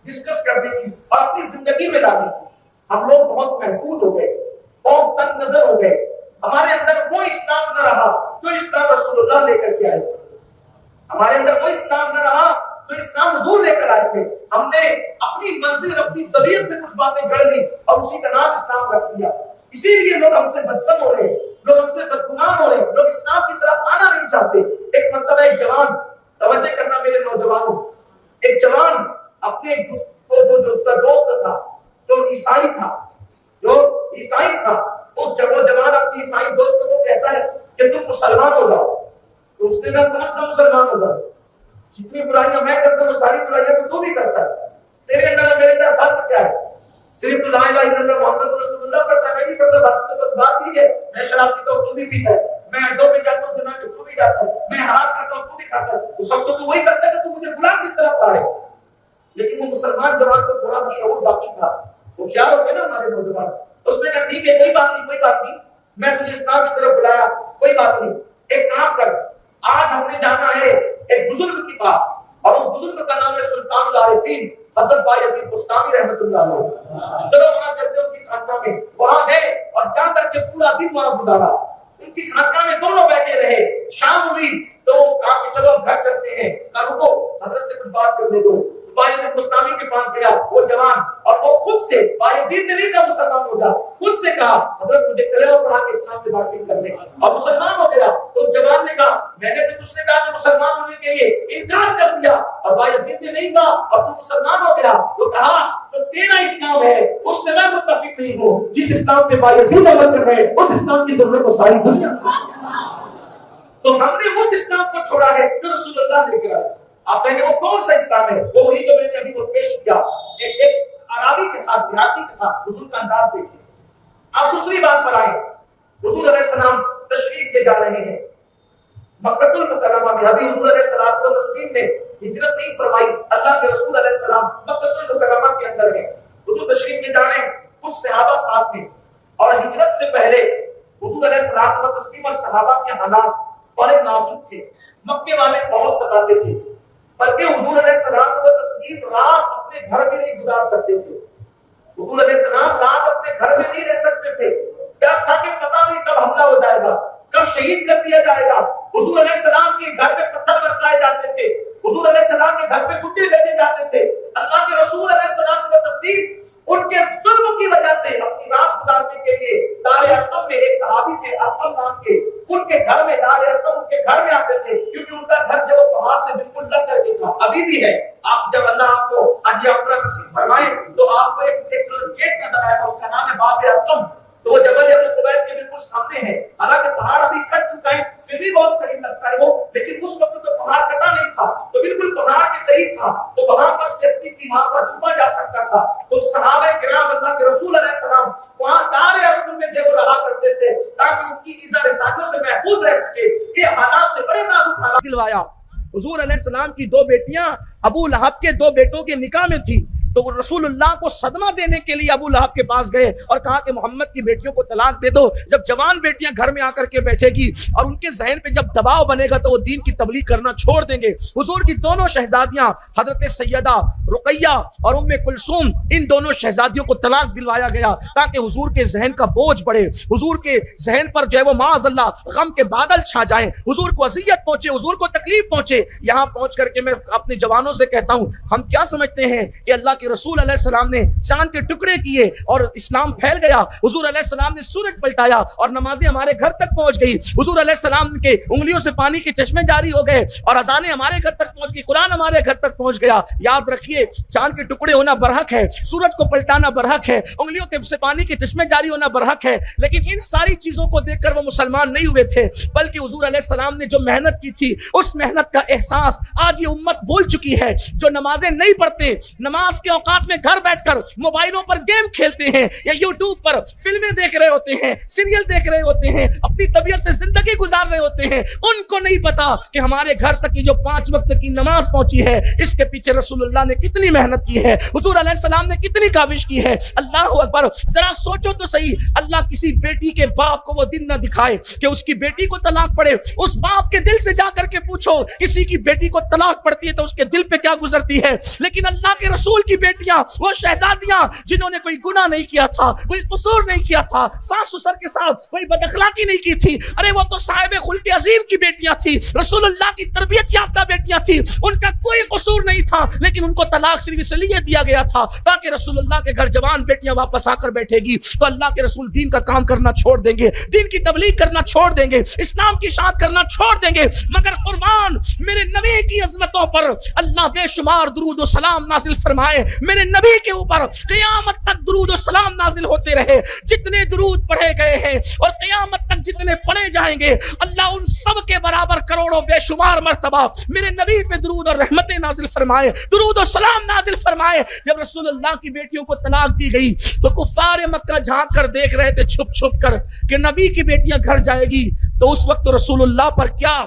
डिस्कस करने की और अपनी जिंदगी में लाने की। हम लोग बहुत महदूद हो गए, बहुत तंग नजर हो गए, हमारे अंदर वो इस्लाम न रहा जो इस्लाम रसूलुल्लाह लेकर के आए थे, हमारे अंदर वो इस्लाम न रहा जो इस्लाम हुजूर लेकर आए थे। हमने अपनी मर्जी, अपनी तबीयत से कुछ बातें गढ़ ली और उसी का नाम इस्लाम रख दिया। इसीलिए लोग हमसे बदसम हो रहे, लोग हमसे बदगुमान हो रहे, लोग इस्लाम की तरफ आना नहीं चाहते। एक मर्तबा एक जवान, तवज्जो करना मेरे नौजवानों, एक जवान अपने जो उसका दोस्त था, जो ईसाई था, उस जवान अपने ईसाई दोस्त को कहता है कि तुम मुसलमान हो जाओ। तो उसने कहा, कौन सा मुसलमान हो जाओ? जितनी बुराइयां मैं करता हूँ सारी बुराइयां तो तू भी करता है, तेरे अंदर और मेरे अंदर फर्क क्या है? सिर्फ ला इलाहा इल्लल्लाह मुहम्मद रसूलुल्लाह करता है, मैं नहीं करता। बात तो बस बात ही है, मैं शराब पीता हूँ तू भी पीता है, मैं अड्डों पे जाता हूँ ज़िना में तू भी जाता है, मैं हराम करता हूँ तू भी खाता है, तो सब तो तू वही करता है, तो तू मुझे बुला किस तरफ आ रहा है? लेकिन वो मुसलमान जवान को थोड़ा शऊर बाकी था, होशियार होते ना हमारे नौजवान। उसने कहा, ठीक है, कोई बात नहीं, मैं तुझे इस्लाम की तरफ बुलाया, कोई बात नहीं, एक काम कर, आज हमने जाना है एक बुजुर्ग के पास, और उस बुजुर्ग का नाम है सुल्तानुल आरिफीन हज़रत बायज़ीद बुस्तामी रहमतुल्लाह अलैह। चलो वहां चलते हैं उनकी खानकाह में। वहां गए और जा करके पूरा दिन वहां गुजारा। उनकी खानका में दोनों बैठे रहे। शाम हुई तो कहा कि चलो घर चलते हैं। कहा रुको, हजरत से कुछ बात करने दो। बायजीद मुस्तामी के पास गया वो जवान, और वो खुद से, बायजीद ने नहीं कहा मुसलमान हो जा, खुद से कहा हजरत मुझे कलेमा पढ़ा के इस्लाम में दाखिल कर ले, और मुसलमान हो गया। तो उस जवान ने कहा मैंने तो तुझसे कहा कि मुसलमान होने के लिए इनकार कर दिया, और बायजीद ने नहीं कहा और तू मुसलमान हो गया। तो कहा जो तेरा इस्लाम है उससे मैं मुत्तफिक नहीं हूँ, जिस इस्लाम पे बायजीद अमल कर रहे हैं उस इस्लाम की जरूरत को सारी दुनिया। तो हमने उस इस्लाम को छोड़ा है जो रसूलुल्लाह लेकर आए। आप कहेंगे वो कौन सा इस्लाम है? वो वही जो मैंने अभी वो पेश किया, एक अराबी के साथ, देहाती के साथ। हुजूर का अंदाज देखिए। आप दूसरी बात पर आए। हुजूर अलैहिस्सलाम तशरीफ ले जा रहे हैं मक्कतुल मुकर्रमा में। अभी हुजूर अलैहिस्सलाम ने हिजरत नहीं फरमाई, अल्लाह के रसूल अलैहिस्सलाम मक्कतुल मुकर्रमा के अंदर हैं। हुजूर तशरीफ ले जा रहे हैं, कुछ सहाबा साथ में। और हिजरत से पहले हुजूर अलैहिस्सलाम और सहाबा के हालात बड़े नाजुक थे। मक्के वाले बहुत सताते थे, बल्कि हुजूर अलैहिस्सलाम को तस्लीम रात अपने घर में नहीं गुजार सकते थे। हुजूर अलैहिस्सलाम रात अपने घर में नहीं रह सकते थे। क्या था कि पता नहीं कब हमला हो जाएगा, कब शहीद कर दिया जाएगा। हुजूर अलैहिस्सलाम के घर पे पत्थर बरसाए जाते थे, हुजूर अलैहिस्सलाम के घर पे गुड्डे भेजे जाते थे। अल्लाह के रसूल अलैहिस्सलाम को तस्लीम उनके जुल्म की वजह से अपनी रात गुजारने के लिए दारे अरकम में एक सहाबी थे अरकम नाम के, उनके घर में, दारे अरकम उनके घर में आते थे, क्योंकि उनका घर जब पहाड़ से बिल्कुल लग करके था, अभी भी है। आप जब अल्लाह आपको आज यात्रा नसीब फरमाए तो आपको एक गेट नजर आएगा, उसका नाम है बाब अरकम। तो वो जबल अबू कुबैस के बिल्कुल सामने है। हालांकि पहाड़ अभी कट चुका है, फिर भी बहुत करीब लगता है वो, लेकिन उस वक्त तो पहाड़ कटा नहीं था, तो बिल्कुल पहाड़ के करीब था, तो वहां पर सेफ्टी थी, वहां पर छुपा जा सकता था। तो सहाबा किराम अल्लाह के रसूल अलैहिस्सलाम वहां दारे अरकम में जब रहा करते थे ताकि उनकी ईज़ा रिसालों से महफूज रह सके। ये हालात में बड़े नाजुक हालात दिलवाया। हुजूर अलैहिस्सलाम की दो बेटियां अबू लहब के दो बेटों के निकाह में थी, तो वो रसूलुल्लाह को सदमा देने के लिए अबू लहब के पास गए और कहा कि मोहम्मद की बेटियों को तलाक दे दो। जब जवान बेटियां घर में आकर के बैठेगी और उनके जहन पे जब दबाव बनेगा तो वो दीन की तबलीग करना छोड़ देंगे। हुजूर की दोनों शहजादियां हजरत सैयदा रुकैया और उम्मे कुलसूम, इन दोनों शहजादियों को तलाक दिलवाया गया ताकि हुजूर के जहन का बोझ बढ़े, हुजूर के जहन पर जो है वो माअज़ल्लाह गम के बादल छा जाए, हुजूर को अज़ियत पहुंचे, हुजूर को तकलीफ पहुंचे। यहां पहुंच करके मैं अपने जवानों से कहता हूं, हम क्या समझते हैं कि अल्लाह के रसूल अलैहिस्सलाम ने चांद के टुकड़े किए और इस्लाम फैल गया। हुजूर अलैहिस्सलाम ने सूरज पलटाया और नमाजें हमारे घर तक पहुंच गई। हुजूर अलैहिस्सलाम के उंगलियों से पानी के चश्मे जारी हो गए और अजानें हमारे घर तक पहुंच गई, कुरान हमारे घर तक पहुंच गया। याद रखिए, चांद के टुकड़े होना बरहक है, सूरज को पलटाना बरहक है, उंगलियों के से पानी के चश्मे जारी होना बरहक है, लेकिन इन सारी चीजों को देखकर वो मुसलमान नहीं हुए थे, बल्कि हुजूर अलैहिस्सलाम ने जो मेहनत की थी उस मेहनत का एहसास आज ये उम्मत भूल चुकी है। जो नमाजें नहीं पढ़ते, नमाज के औकात में घर बैठकर मोबाइलों पर गेम खेलते हैं या यूट्यूब पर फिल्में देख रहे होते हैं, सीरियल देख रहे होते हैं, अपनी तबीयत से जिंदगी गुजार रहे होते हैं, उनको नहीं पता कि हमारे घर तक की जो 5 वक्त की नमाज पहुंची है इसके पीछे रसूलुल्लाह ने कितनी मेहनत की है, हुजूर अलैहिस्सलाम ने कितनी काविश की है। अल्लाह अकबर, जरा सोचो तो सही, अल्लाह किसी बेटी के बाप को वो दिन ना दिखाए कि उसकी बेटी को तलाक पड़े। उस बाप के दिल से जाकर के पूछो, किसी की बेटी को तलाक पड़ती है तो उसके दिल पे क्या गुजरती है। लेकिन अल्लाह के रसूल की बेटियां, वो शहजादियां जिन्होंने कोई गुनाह नहीं किया था, कोई कसूर नहीं किया था, सास ससुर के साथ कोई बदअखलाकी नहीं की थी, अरे वो तो साहिब खुल्क़े अज़ीम की बेटियां थी, रसूलुल्लाह की तरबियत याफ्ता बेटियां थी, उनका कोई कसूर नहीं था, लेकिन उनको तलाक सिर्फ इसलिए दिया गया था ताकि रसूलुल्लाह के घर जवान बेटियां वापस आकर बैठेगी तो अल्लाह के रसूल दीन का काम करना छोड़ देंगे, दीन की तबलीग करना छोड़ देंगे, इस्लाम की शाद करना छोड़ देंगे। मगर कुर्बान मेरे नबी की अजमतों पर अल्लाह बेशुमार दुरूद और सलाम नाजिल फरमाए, मेरे नबी के ऊपर क़यामत तक दुरूद और सलाम नाजिल होते रहे। जितने दुरूद पढ़े गए हैं और क़यामत तक जितने पढ़े जाएंगे, अल्लाह उन सब के बराबर करोड़ों बेशुमार मर्तबा मेरे नबी पे दुरूद और रहमतें नाजिल फरमाए, दुरूद और सलाम नाजिल फरमाए। जब रसूलुल्लाह की बेटियों को तलाक दी गई तो कुफ्फार मक्का झांक कर देख रहे थे छुप छुप कर कि नबी की बेटियां घर जाएगी तो उस वक्त रसूलुल्लाह पर क्या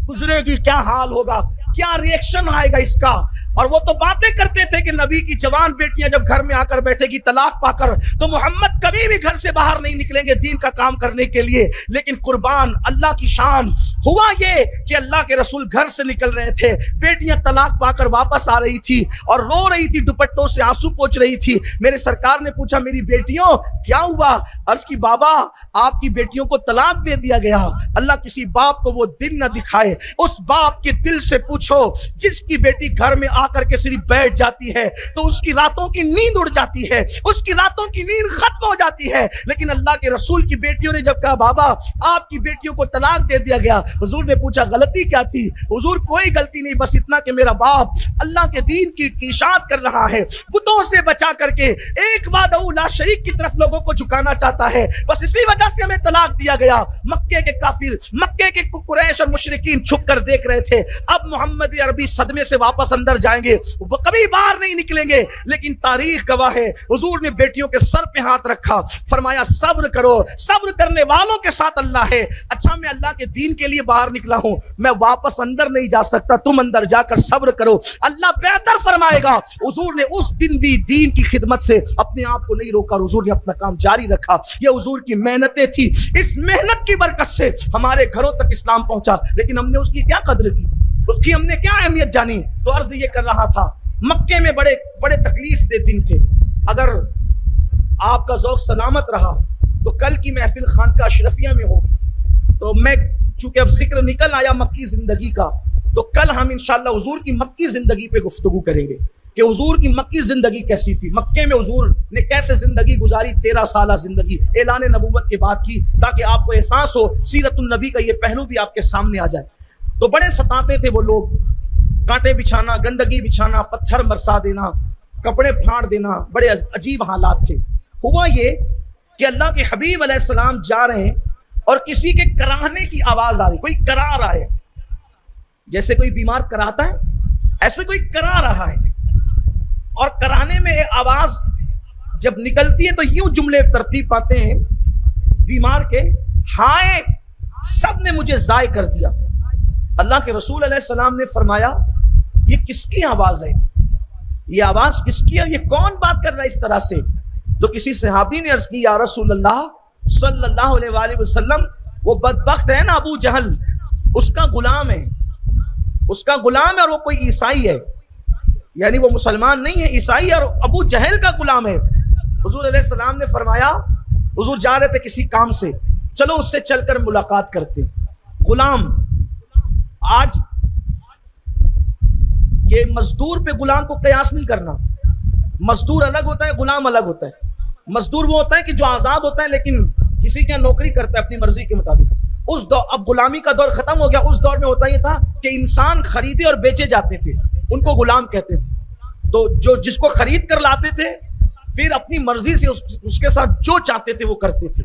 गुजरेगी, क्या हाल होगा, क्या रिएक्शन आएगा इसका। और वो तो बातें करते थे कि नबी की जवान बेटियां जब घर में आकर बैठेगी तलाक पाकर तो मोहम्मद कभी भी घर से बाहर नहीं निकलेंगे दीन का काम करने के लिए। लेकिन कुर्बान अल्लाह की शान, हुआ ये कि अल्लाह के रसूल घर से निकल रहे थे, बेटियां तलाक पाकर वापस आ रही थी और रो रही थी, दुपट्टों से आंसू पोंछ रही थी। मेरे सरकार ने पूछा, मेरी बेटियों क्या हुआ? अर्ज की, बाबा आपकी बेटियों को तलाक दे दिया गया। अल्लाह किसी बाप को वो दिन न दिखाए, उस बाप के दिल से पूछो जिसकी बेटी घर में आकर के सिर्फ बैठ जाती है तो उसकी रातों की नींद उड़ जाती है, उसकी रातों की नींद खत्म हो जाती है। लेकिन अल्लाह के रसूल की बेटियों ने जब कहा, बाबा आपकी बेटियों को तलाक दे दिया गया, हुजूर ने पूछा गलती क्या थी? हुजूर कोई गलती नहीं, बस इतना कि मेरा बाप अल्लाह के दीन की इशाअत कर रहा है, बुतों से बचा करके एक वादउ ला शरीक की तरफ लोगों को झुकाना चाहता है, बस इसी वजह से हमें तलाक दिया गया। मक्के के काफिर, मक्के के कुरैश और मुशरिकीन छुप कर देख रहे थे, अब मोहम्मद अरबी सदमे से वापस अंदर जाएंगे, वो कभी बाहर नहीं निकलेंगे। लेकिन तारीख गवाह है, हुजूर ने बेटियों के सर पे हाथ रखा, फरमाया सब्र करो, सब्र करने वालों के साथ अल्लाह है। अच्छा मैं अल्लाह के दीन के लिए बाहर निकला हूं, मैं वापस अंदर नहीं जा सकता, तुम अंदर जाकर सब्र करो, अल्लाह बेहतर फरमाएगा। हुजूर ने उस दिन भी दीन की खिदमत से अपने आप को नहीं रोका, हुजूर ने अपना काम जारी रखा। ये हुजूर की मेहनतें थी, इस मेहनत की बरकत से हमारे घरों तक इस्लाम पहुंचा। लेकिन हमने उसकी क्या कदर की, उसकी हमने क्या अहमियत जानी? तो अर्ज ये कर रहा था, मक्के में बड़े बड़े तकलीफ दे दिन थे। अगर आपका ज़ौक़ सलामत रहा तो कल की महफिल खानका अशरफिया में होगी। तो मैं चूंकि अब जिक्र निकल आया मक्की जिंदगी का, तो कल हम इंशाअल्लाह हुजूर की मक्की जिंदगी पे गुफ्तगू करेंगे कि हुजूर की मक्की जिंदगी कैसी थी, मक्के में हुजूर ने कैसे जिंदगी गुजारी, 13 साल जिंदगी ऐलान नबूवत के बाद की, ताकि आपको एहसास हो सीरतुन नबी का ये पहलू भी आपके सामने आ जाए। तो बड़े सताते थे वो लोग, कांटे बिछाना, गंदगी बिछाना, पत्थर बरसा देना, कपड़े फाड़ देना, बड़े अजीब हालात थे। हुआ ये कि अल्लाह के हबीब अलैहिस्सलाम जा रहे हैं और किसी के कराहने की आवाज आ रही, कोई करा रहा है, जैसे कोई बीमार कराता है ऐसे कोई करा रहा है। और कराने में एक आवाज जब निकलती है तो यूं जुमले तरतीब पाते हैं बीमार के, हाय सब ने मुझे जाय कर दिया। अल्लाह के रसूल अलैहिस्सलाम ने फरमाया, ये किसकी आवाज है, ये आवाज किसकी है, ये कौन बात कर रहा है इस तरह से? तो किसी सहाबी ने अर्ज की, या रसूलल्लाह सल्लल्लाहु अलैहि वसल्लम, वो बदबख्त है ना अबू जहल, उसका गुलाम है, उसका गुलाम है, और वो कोई ईसाई है, यानी वो मुसलमान नहीं है, ईसाई है, और अबू जहल का गुलाम है। हुजूर अलैहिस्सलाम ने फरमाया, हुजूर जा रहे थे किसी काम से, चलो उससे चलकर मुलाकात करते। गुलाम, आज ये मजदूर पे गुलाम को कयास नहीं करना, मजदूर अलग होता है, गुलाम अलग होता है। मजदूर वो होता है कि जो आजाद होता है लेकिन किसी की नौकरी करता है अपनी मर्जी के मुताबिक। उस दौर, अब गुलामी का दौर खत्म हो गया, उस दौर में होता ये था कि इंसान खरीदे और बेचे जाते थे, उनको गुलाम कहते थे। तो जो जिसको खरीद कर लाते थे फिर अपनी मर्जी से उसके साथ जो चाहते थे वो करते थे।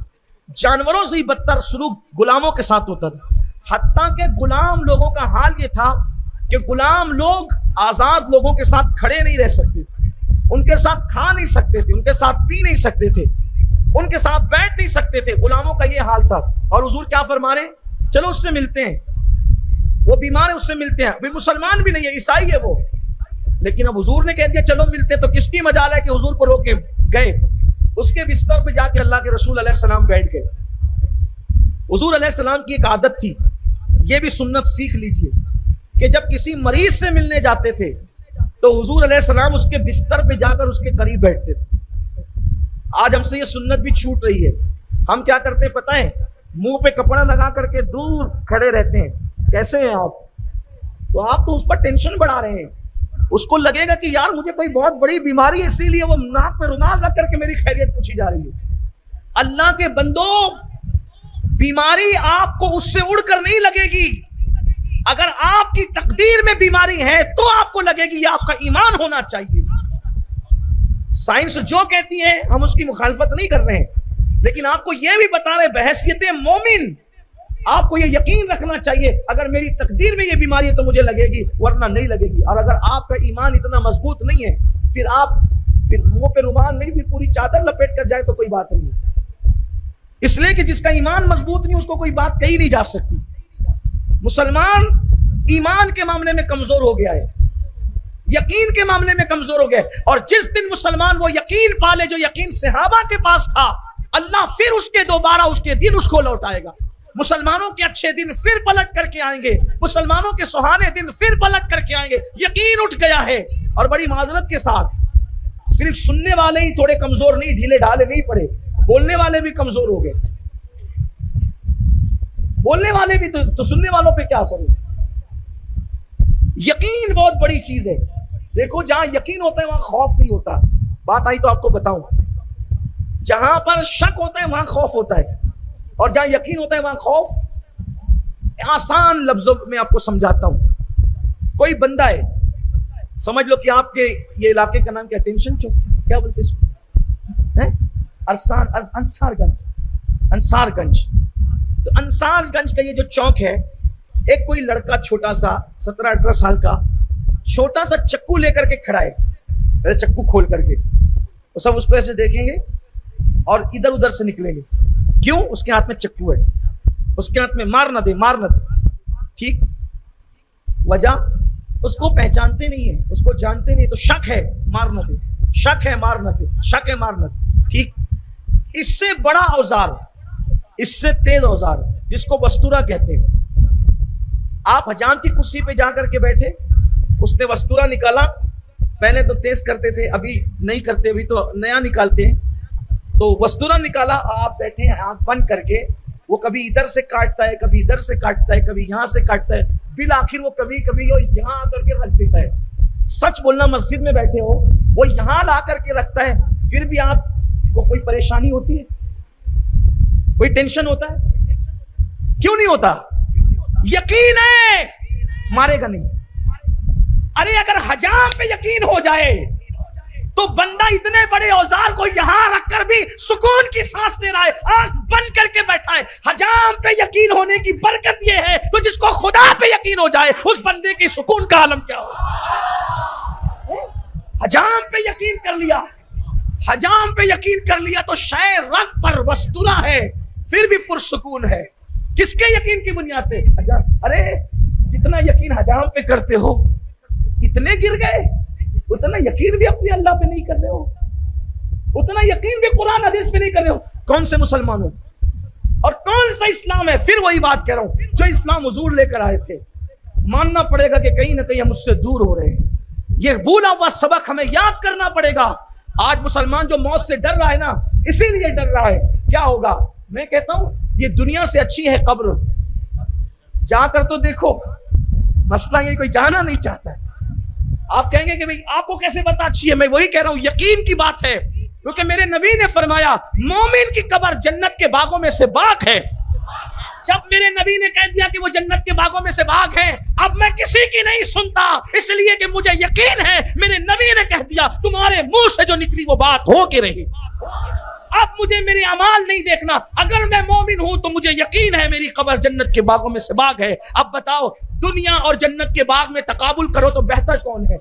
जानवरों से ही बदतर सलूक गुलामों के साथ होता था। हत्ता के गुलाम लोगों का हाल ये था कि गुलाम लोग आजाद लोगों के साथ खड़े नहीं रह सकते थे, उनके साथ खा नहीं सकते थे, उनके साथ पी नहीं सकते थे, उनके साथ बैठ नहीं सकते थे। गुलामों का ये हाल था। और हुजूर क्या फरमा रहे, चलो उससे मिलते हैं, वो बीमार है उससे मिलते हैं, अभी मुसलमान भी नहीं है, ईसाई है वो, लेकिन अब हुजूर ने कह दिया चलो मिलते हैं, तो किसकी मजाल है कि हुजूर को रोके गए, उसके बिस्तर पे जाके अल्लाह के रसूल अलैहिस्सलाम बैठ गए। हुजूर अलैहिस्सलाम की एक आदत थी, ये भी सुन्नत सीख लीजिए, कि जब किसी मरीज से मिलने जाते थे तो हुजूर अलैहिस्सलाम उसके बिस्तर पे जाकर उसके करीब बैठते थे। आज हमसे ये सुन्नत भी छूट रही है। हम क्या करते हैं पता है, मुंह पे कपड़ा लगा करके दूर खड़े रहते हैं, कैसे हैं आप, तो आप तो उस पर टेंशन बढ़ा रहे हैं, उसको लगेगा कि यार मुझे कोई बहुत बड़ी बीमारी है इसीलिए वो नाक पे रुमाल रख करके मेरी खैरियत पूछी जा रही है। अल्लाह के बंदो, बीमारी आपको उससे उड़कर नहीं लगेगी, अगर आपकी तकदीर में बीमारी है तो आपको लगेगी, ये आपका ईमान होना चाहिए। साइंस जो कहती है हम उसकी मुखालफत नहीं कर रहे हैं, लेकिन आपको यह भी बता रहे बहैसियत मोमिन आपको यह यकीन रखना चाहिए, अगर मेरी तकदीर में यह बीमारी है तो मुझे लगेगी, वरना नहीं लगेगी। और अगर आपका ईमान इतना मजबूत नहीं है, फिर मुंह पे रुमाल नहीं, फिर पूरी चादर लपेट कर जाए तो कोई बात नहीं है। इसलिए कि जिसका ईमान मजबूत नहीं उसको कोई बात कही नहीं जा सकती। मुसलमान ईमान के मामले में कमजोर हो गया है, यकीन के मामले में कमजोर हो गए। और जिस दिन मुसलमान वो यकीन पाले जो यकीन सहाबा के पास था, अल्लाह फिर उसके दोबारा उसके दिन उसको लौटाएगा। मुसलमानों के अच्छे दिन फिर पलट करके आएंगे, मुसलमानों के सुहाने दिन फिर पलट करके आएंगे। यकीन उठ गया है। और बड़ी माजरत के साथ सिर्फ सुनने वाले ही थोड़े कमजोर नहीं, ढीले ढाले नहीं पड़े, बोलने वाले भी कमजोर हो गए। बोलने वाले भी तो सुनने वालों पे क्या असर है। यकीन बहुत बड़ी चीज है। देखो जहां यकीन होता है वहां खौफ नहीं होता। बात आई तो आपको बताऊं, जहां पर शक होता है वहां खौफ होता है, और जहां यकीन होता है वहां खौफ। आसान लफ्जों में आपको समझाता हूं। कोई बंदा है, समझ लो कि आपके ये इलाके का नाम क्या, टेंशन चौक, क्या बोलते हैं, अंसारगंज। तो अंसारगंज का ये जो चौक है, एक कोई लड़का छोटा सा 17-18 साल का छोटा सा चक्कू लेकर के खड़ा है, चक्कू खोल करके। तो सब उसको ऐसे देखेंगे और इधर उधर से निकलेंगे। क्यों? उसके हाथ में चक्कू है, उसके हाथ में मार न दे, मार न दे। ठीक, वजह उसको पहचानते नहीं है, उसको जानते नहीं, तो शक है मार न दे, शक है मार न दे, शक है मार न दे। ठीक, इससे बड़ा औजार, इससे तेज औजार जिसको वस्तुरा कहते हैं। आप हजाम की कुर्सी पे जाकर के बैठे, उसने वस्तुरा निकाला, पहले तो तेज करते थे, अभी नहीं करते, अभी तो नया निकालते हैं। तो वस्तुरा निकाला, आप बैठे हैं आंख बंद करके, वो कभी इधर से काटता है, कभी इधर से काटता है, कभी यहां से काटता है, बिल आखिर वो कभी कभी यहां आकर के रख देता है। सच बोलना, मस्जिद में बैठे हो, वो यहां ला करके रखता है, फिर भी आपको कोई परेशानी होती है, कोई टेंशन होता है? क्यों नहीं होता? यकीन है, मारेगा नहीं। अरे अगर हजाम पे यकीन हो जाए तो बंदा इतने बड़े औजार को यहां रखकर भी सुकून की सांस ले रहा है, आंख बंद करके बैठा है। हजाम पे यकीन होने की बरकत यह है, तो जिसको खुदा पे यकीन हो जाए उस बंदे के सुकून का आलम क्या हो। हजाम पे यकीन कर लिया, हजाम पे यकीन कर लिया तो शायद रग पर वस्तुरा है, फिर भी पुरसुकून है। किसके यकीन की बुनियाद पे? हजाम। अरे जितना यकीन हजाम पे करते हो, इतने गिर गए, उतना यकीन भी अपने अल्लाह पे नहीं कर रहे हो, उतना यकीन भी कुरान हदीस पे नहीं कर रहे हो। कौन से मुसलमान हो और कौन सा इस्लाम है? फिर वही बात कह रहा हूं, जो इस्लाम हुजूर लेकर आए थे। मानना पड़ेगा कि कहीं ना कहीं हम उससे दूर हो रहे हैं। यह भूला हुआ सबक हमें याद करना पड़ेगा। आज मुसलमान जो मौत से डर रहा है ना, इसीलिए डर रहा है। क्या होगा? मैं कहता हूं ये दुनिया से अच्छी है कब्र, जाकर तो देखो। मसला ये कोई जाना नहीं चाहता है। आप कहेंगे कि भाई आपको कैसे पता अच्छी है? मैं वही कह रहा हूं, यकीन की बात है, क्योंकि मेरे नबी ने फरमाया मोमिन की कब्र जन्नत के बागों में से बाग है। जब मेरे नबी ने कह दिया कि वो जन्नत के बागों में से बाग है, अब मैं किसी की नहीं सुनता, इसलिए कि मुझे यकीन है मेरे नबी ने कह दिया, तुम्हारे मुंह से जो निकली वो बात हो के रही। अब मुझे मेरे अमाल नहीं देखना। अगर मैं मोमिन हूं तो मुझे यकीन है मेरी कब्र जन्नत के बागों में से बाग है। अब बताओ, दुनिया और जन्नत के बाग में तकाबुल करो तो बेहतर कौन है?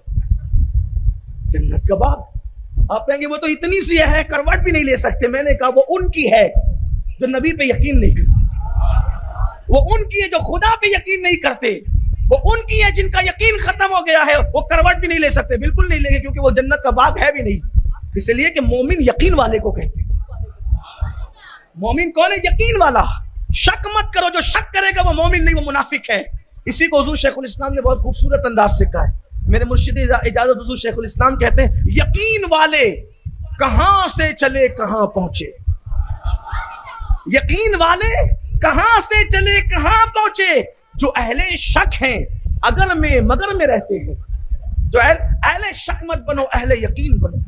जन्नत का बाग। आप कहेंगे वो तो इतनी सी है, करवट भी नहीं ले सकते। मैंने कहा वो उनकी है जो नबी पे यकीन नहीं करते, वो उनकी है जो खुदा पे यकीन नहीं करते, वो उनकी है जिनका यकीन खत्म हो गया है, वो करवट भी नहीं ले सकते, बिल्कुल नहीं लेंगे, क्योंकि वो जन्नत का बाग है भी नहीं। इसलिए कि मोमिन यकीन वाले को कहते हैं। मोमिन कौन है? यकीन वाला। शक मत करो, जो शक करेगा वो मोमिन नहीं, वो मुनाफिक है। इसी को हुजूर शेखुल इस्लाम ने बहुत खूबसूरत अंदाज से कहा है। मेरे मुर्शिद इजाजत हुजूर शेखुल इस्लाम कहते हैं, यकीन वाले कहां से चले कहां पहुंचे। यकीन वाले कहां से चले कहां पहुंचे। जो अहले शक हैं अगर में मगर में रहते हैं। जो अहले शक मत बनो, अहले यकीन बनो।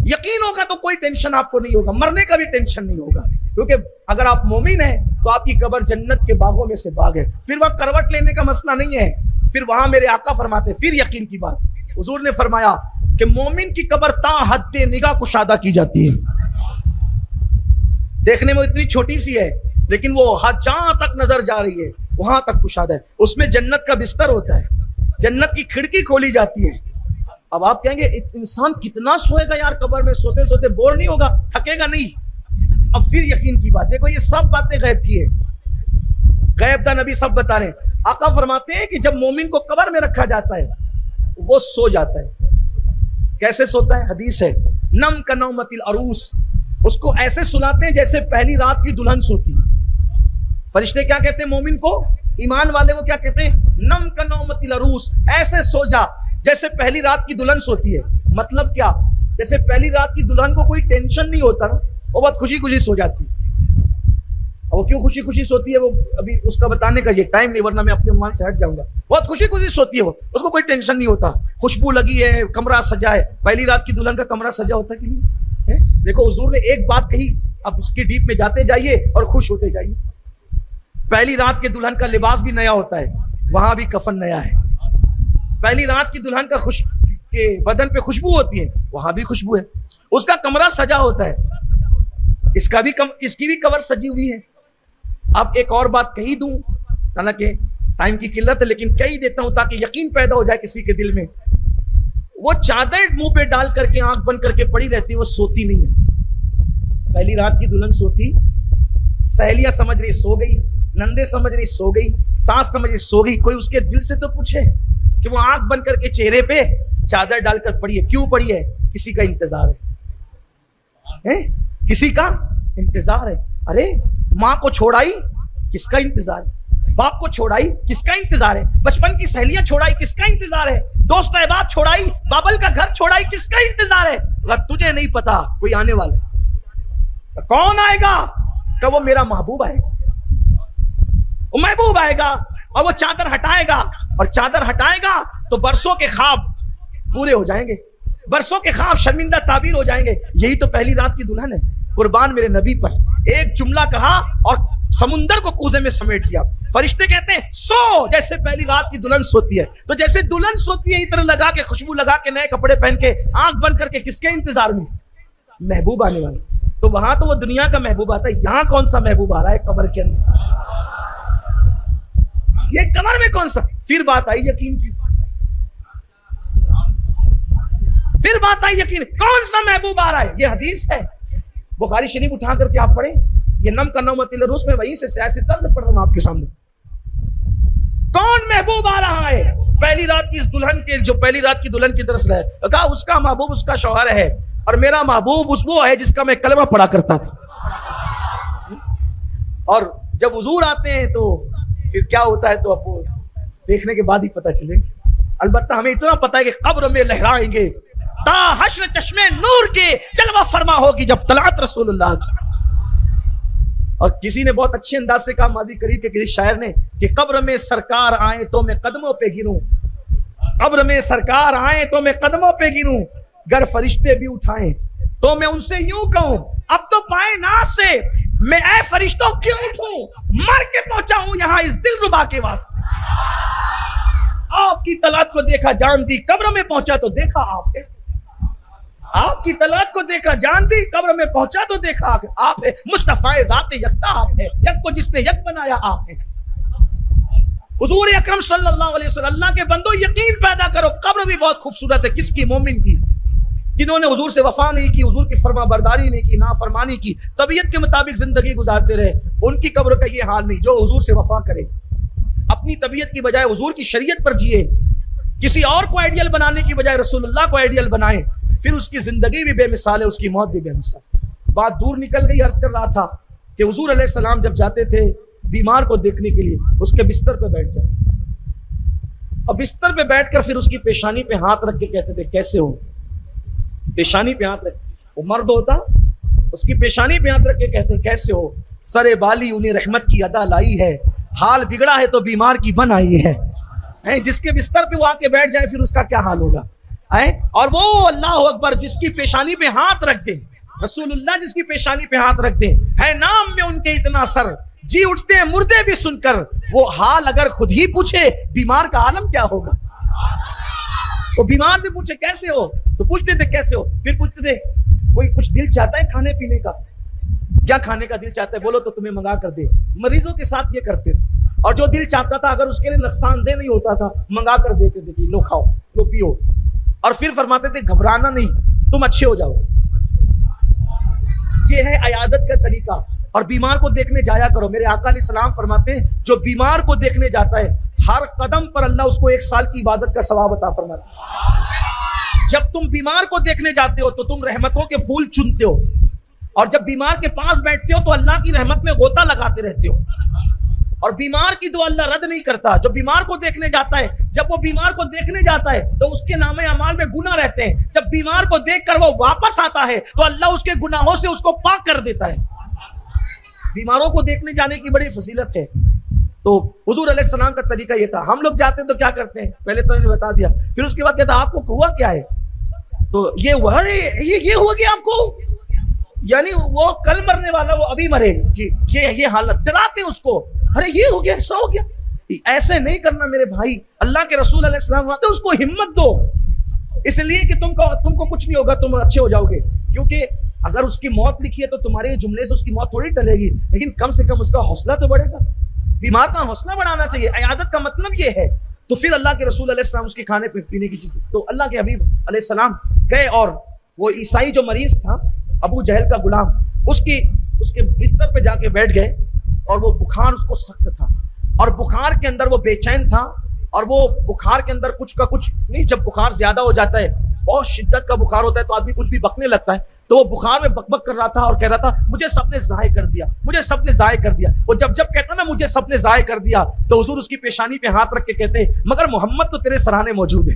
यकीन होगा तो कोई टेंशन आपको नहीं होगा, मरने का भी टेंशन नहीं होगा, क्योंकि अगर आप मोमिन हैं तो आपकी कब्र जन्नत के बागों में से बाग है। फिर वह करवट लेने का मसला नहीं है। फिर वहां मेरे आका फरमाते, फिर यकीन की बात, हुजूर ने फरमाया कि मोमिन की कब्र ता हद्दे निगाह कुशादा की जाती है। देखने में इतनी छोटी सी है, लेकिन वो जहां तक नजर जा रही है वहां तक कुशादा है। उसमें जन्नत का बिस्तर होता है, जन्नत की खिड़की खोली जाती है। अब आप कहेंगे इंसान कितना सोएगा यार, कब्र में सोते सोते बोर नहीं होगा, थकेगा नहीं? अब फिर यकीन की बात, देखो ये सब बातें गैब की है, गैब दा नबी सब बता रहे हैं। आका फरमाते हैं कि जब मोमिन को कब्र में रखा जाता है वो सो जाता है। कैसे सोता है? हदीस है, नम का नौमतिल अरूस, उसको ऐसे सुलाते हैं जैसे पहली रात की दुल्हन सोती। फरिश्ते क्या कहते हैं मोमिन को, ईमान वाले को क्या कहते हैं? नम का नौमतिल अरूस, ऐसे सो जा जैसे पहली रात की दुल्हन सोती है। मतलब क्या? जैसे पहली रात की दुल्हन को कोई टेंशन नहीं होता ना, वो बहुत खुशी खुशी सो जाती है। वो क्यों खुशी खुशी सोती है, वो अभी उसका बताने का ये टाइम नहीं, वरना मैं अपने उन्वान से हट जाऊंगा। बहुत खुशी खुशी सोती है वो, उसको कोई टेंशन नहीं होता। खुशबू लगी है, कमरा सजा है। पहली रात की दुल्हन का कमरा सजा होता कि नहीं है? देखो हुजूर ने एक बात कही, अब उसकी डीप में जाते जाइए और खुश होते जाइए। पहली रात के दुल्हन का लिबास भी नया होता है, वहां भी कफन नया है। पहली रात की दुल्हन का खुश के बदन पे खुशबू होती है, वहां भी खुशबू है। उसका कमरा सजा होता है, इसकी भी कवर सजी हुई है। अब एक और बात कही दूं, हालांकि टाइम की किल्लत है, लेकिन कही देता हूं ताकि यकीन पैदा हो जाए किसी के दिल में। वो चादर मुंह पे डाल करके आंख बंद करके पड़ी रहती है, वो सोती नहीं है। पहली रात की दुल्हन सोती, सहेलियां समझ रही सो गई, नंदे समझ रही सो गई, सास समझ रही सो गई। कोई उसके दिल से तो पूछे कि वो आंख बंद करके चेहरे पे चादर डालकर पड़ी है, क्यों पड़ी है? किसी का इंतजार है, किसी का इंतजार है। अरे माँ को छोड़ाई, किसका इंतजार है? बाप को छोड़ाई, किसका इंतजार है? बचपन की सहेलियां छोड़ाई, किसका इंतजार है? दोस्त अहबाब छोड़ाई, बाबल का घर छोड़ाई, किसका इंतजार है? अगर तुझे नहीं पता कोई आने वाला है, कौन आएगा? कि वो मेरा महबूब आएगा, वो महबूब आएगा और वो चादर हटाएगा, और चादर हटाएगा तो बरसों के ख्वाब पूरे हो जाएंगे, बरसों के ख्वाब शर्मिंदा ताबीर हो जाएंगे। यही तो पहली रात की दुल्हन है। कुर्बान मेरे नबी पर, एक जुमला कहा और समुंदर को कूजे में समेट दिया। फरिश्ते कहते हैं सो जैसे पहली रात की दुल्हन सोती है। तो जैसे दुल्हन सोती है, इत्र लगा के, खुशबू लगा के, नए कपड़े पहन के, आंख बंद करके, किसके इंतजार में? महबूब आने वाला। तो वहां तो वो दुनिया का महबूब आता है, यहां कौन सा महबूब आ रहा है कब्र के अंदर? ये कब्र में कौन सा? फिर बात आई यकीन की, फिर बात आई यकीन, कौन सा महबूब आ रहा है? ये हदीस है, बुखारी शरीफ उठा करके आप पढ़े, ये नम का नौमतिल रूस में वहीं से सियासी तर्ज पढ़ रहा हूं आपके सामने। कौन महबूब आ रहा है? पहली रात की दुल्हन के, जो पहली रात की दुल्हन की तरफ रहे, कहा उसका महबूब उसका शौहर है, और मेरा महबूब वो है जिसका मैं कलमा पढ़ा करता था। और जब हुजूर आते हैं तो फिर क्या होता है, तो आपको देखने के बाद ही पता चलेगा। अलबत्ता हमें इतना पता है कि कब्र में लहराएंगे ता हश्र चश्मे नूर के, जलवा फरमा होगी जब तलात रसूलुल्लाह की। और किसी ने बहुत अच्छे अंदाज से कहा, माजी करीब के किसी शायर ने, कि कब्र में सरकार आए तो मैं कदमों पे गिरूं, कब्र में सरकार आए तो मैं कदमों पे गिरूं, गर फरिश्ते भी उठाएं तो मैं उनसे यूं कहूं, अब तो पाए ना से मैं ऐ फरिश्तों क्यों उठूं, मर के पहुंचा हूं यहां इस दिलरुबा के वास्ते। आपकी तलात को देखा जान दी, कब्र में पहुंचा तो देखा आपने, आपकी तलात को देखा जान दी, कब्र में पहुंचा तो देखा आप है। मुस्तफाए ज़ाते यकता आप है, यक को जिसने यक बनाया आप है। हुजूर अकरम सल्लल्लाहु अलैहि वसल्लम, अल्लाह के बंदो यकीन पैदा करो, कब्र भी बहुत खूबसूरत है। किसकी? मोमिन की, जिन्होंने हुजूर से वफा नहीं की, हुजूर की फरमा बरदारी नहीं की, नाफरमानी की, तबीयत के मुताबिक जिंदगी गुजारते रहे, उनकी कब्र का ये हाल नहीं। जो हुजूर से वफा करे, अपनी तबीयत की बजाय हुजूर की शरीयत पर जिए, किसी और को आइडियल बनाने की बजाय रसूलुल्लाह को आइडियल बनाए, फिर उसकी जिंदगी भी बेमिसाल है, उसकी मौत भी बेमिसाल। बात दूर निकल गई। अर्ज कर रहा था कि हुजूर अलैहि सलाम जब जाते थे बीमार को देखने के लिए, उसके बिस्तर पे बैठ जाते, और बिस्तर पे बैठकर फिर उसकी पेशानी पे हाथ रख के कहते थे कैसे हो। पेशानी पे हाथ रख, वो मर्द होता, उसकी पेशानी पे हाथ रख के कहते कैसे हो। सरे बाली उन्हें रहमत की अदा लाई है, हाल बिगड़ा है तो बीमार की बन आई है। जिसके बिस्तर पे वो आके बैठ जाए फिर उसका क्या हाल होगा। और वो अल्लाह अकबर जिसकी पेशानी पे हाथ रख दे, रसूलुल्लाह जिसकी पेशानी पे हाथ रख दे, है नाम में उनके इतना असर, जी उठते हैं मुर्दे भी सुनकर। वो हाल अगर खुद ही पूछे बीमार का आलम क्या होगा। वो बीमार से पूछे कैसे हो, तो पूछते थे कैसे हो, फिर पूछते थे कोई कुछ दिल चाहता है खाने पीने का, क्या खाने का दिल चाहता है, बोलो तो तुम्हें मंगा कर दे। मरीजों के साथ ये करते थे। और जो दिल चाहता था अगर उसके लिए नुकसानदेह नहीं होता था, मंगा कर देते थे कि लो खाओ, लो पियो। और फिर फरमाते थे घबराना नहीं, तुम अच्छे हो जाओ। ये है अयादत का तरीका। और बीमार को देखने जाया करो। मेरे आका अलैहि सलाम फरमाते हैं जो बीमार को देखने जाता है हर कदम पर अल्लाह उसको 1 साल की इबादत का सवाब अता फरमाता। जब तुम बीमार को देखने जाते हो तो तुम रहमतों के फूल चुनते हो, और जब बीमार के पास बैठते हो तो अल्लाह की रहमत में गोता लगाते रहते हो, और बीमार की दुआ अल्लाह रद्द नहीं करता। जो बीमार को देखने जाता है, जब वो बीमार को देखने जाता है तो उसके नामे अमाल में गुनाह रहते हैं। जब बीमार को देखकर वो वापस आता है तो अल्लाह उसके गुनाहों से उसको पाक कर देता है। बीमारों को देखने जाने की बड़ी फजीलत है। तो हुजूर अलैहिस्सलाम का तरीका ये था। हम लोग जाते हैं तो क्या करते हैं, पहले तो इन्हें बता दिया, फिर उसके बाद कहता आपको हुआ क्या है, तो ये हुआ, ये हुआ कि आपको, यानी वो कल मरने वाला वो अभी मरे कि ये हालत, डराते उसको, अरे ये हो गया, ऐसा हो गया। ऐसे नहीं करना मेरे भाई। अल्लाह के रसूल अलैहिस्सलाम आते, उसको हिम्मत दो, इसलिए कि तुमको कुछ नहीं होगा, तुम अच्छे हो जाओगे। क्योंकि अगर उसकी मौत लिखी है तो तुम्हारे जुमले से उसकी मौत थोड़ी टलेगी, लेकिन कम से कम उसका हौसला तो बढ़ेगा। बीमार का हौसला बढ़ाना चाहिए। इयादत का मतलब ये है। तो फिर अल्लाह के रसूल अलैहिस्सलाम उसके खाने पीने की चीज, तो अल्लाह के हबीब अलैहिस्सलाम गए और वो ईसाई जो मरीज था, अबू जहल का गुलाम, उसके बिस्तर पे जाके बैठ गए, और वो बुखार उसको सख्त था, और बुखार के अंदर वो बेचैन था, और वो बुखार के अंदर कुछ का कुछ नहीं। जब बुखार ज्यादा हो जाता है, बहुत शिद्दत का बुखार होता है, तो आदमी कुछ भी बकने लगता है। तो वो बुखार में बकबक कर रहा था और कह रहा था मुझे सबने ज़ाय कर दिया, मुझे सबने ज़ाय कर दिया। वो जब कहता ना मुझे सबने ज़ाय कर दिया, तो हुजूर उसकी पेशानी पे हाथ रख के कहते हैं मगर मोहम्मद तो तेरे सराहने मौजूद है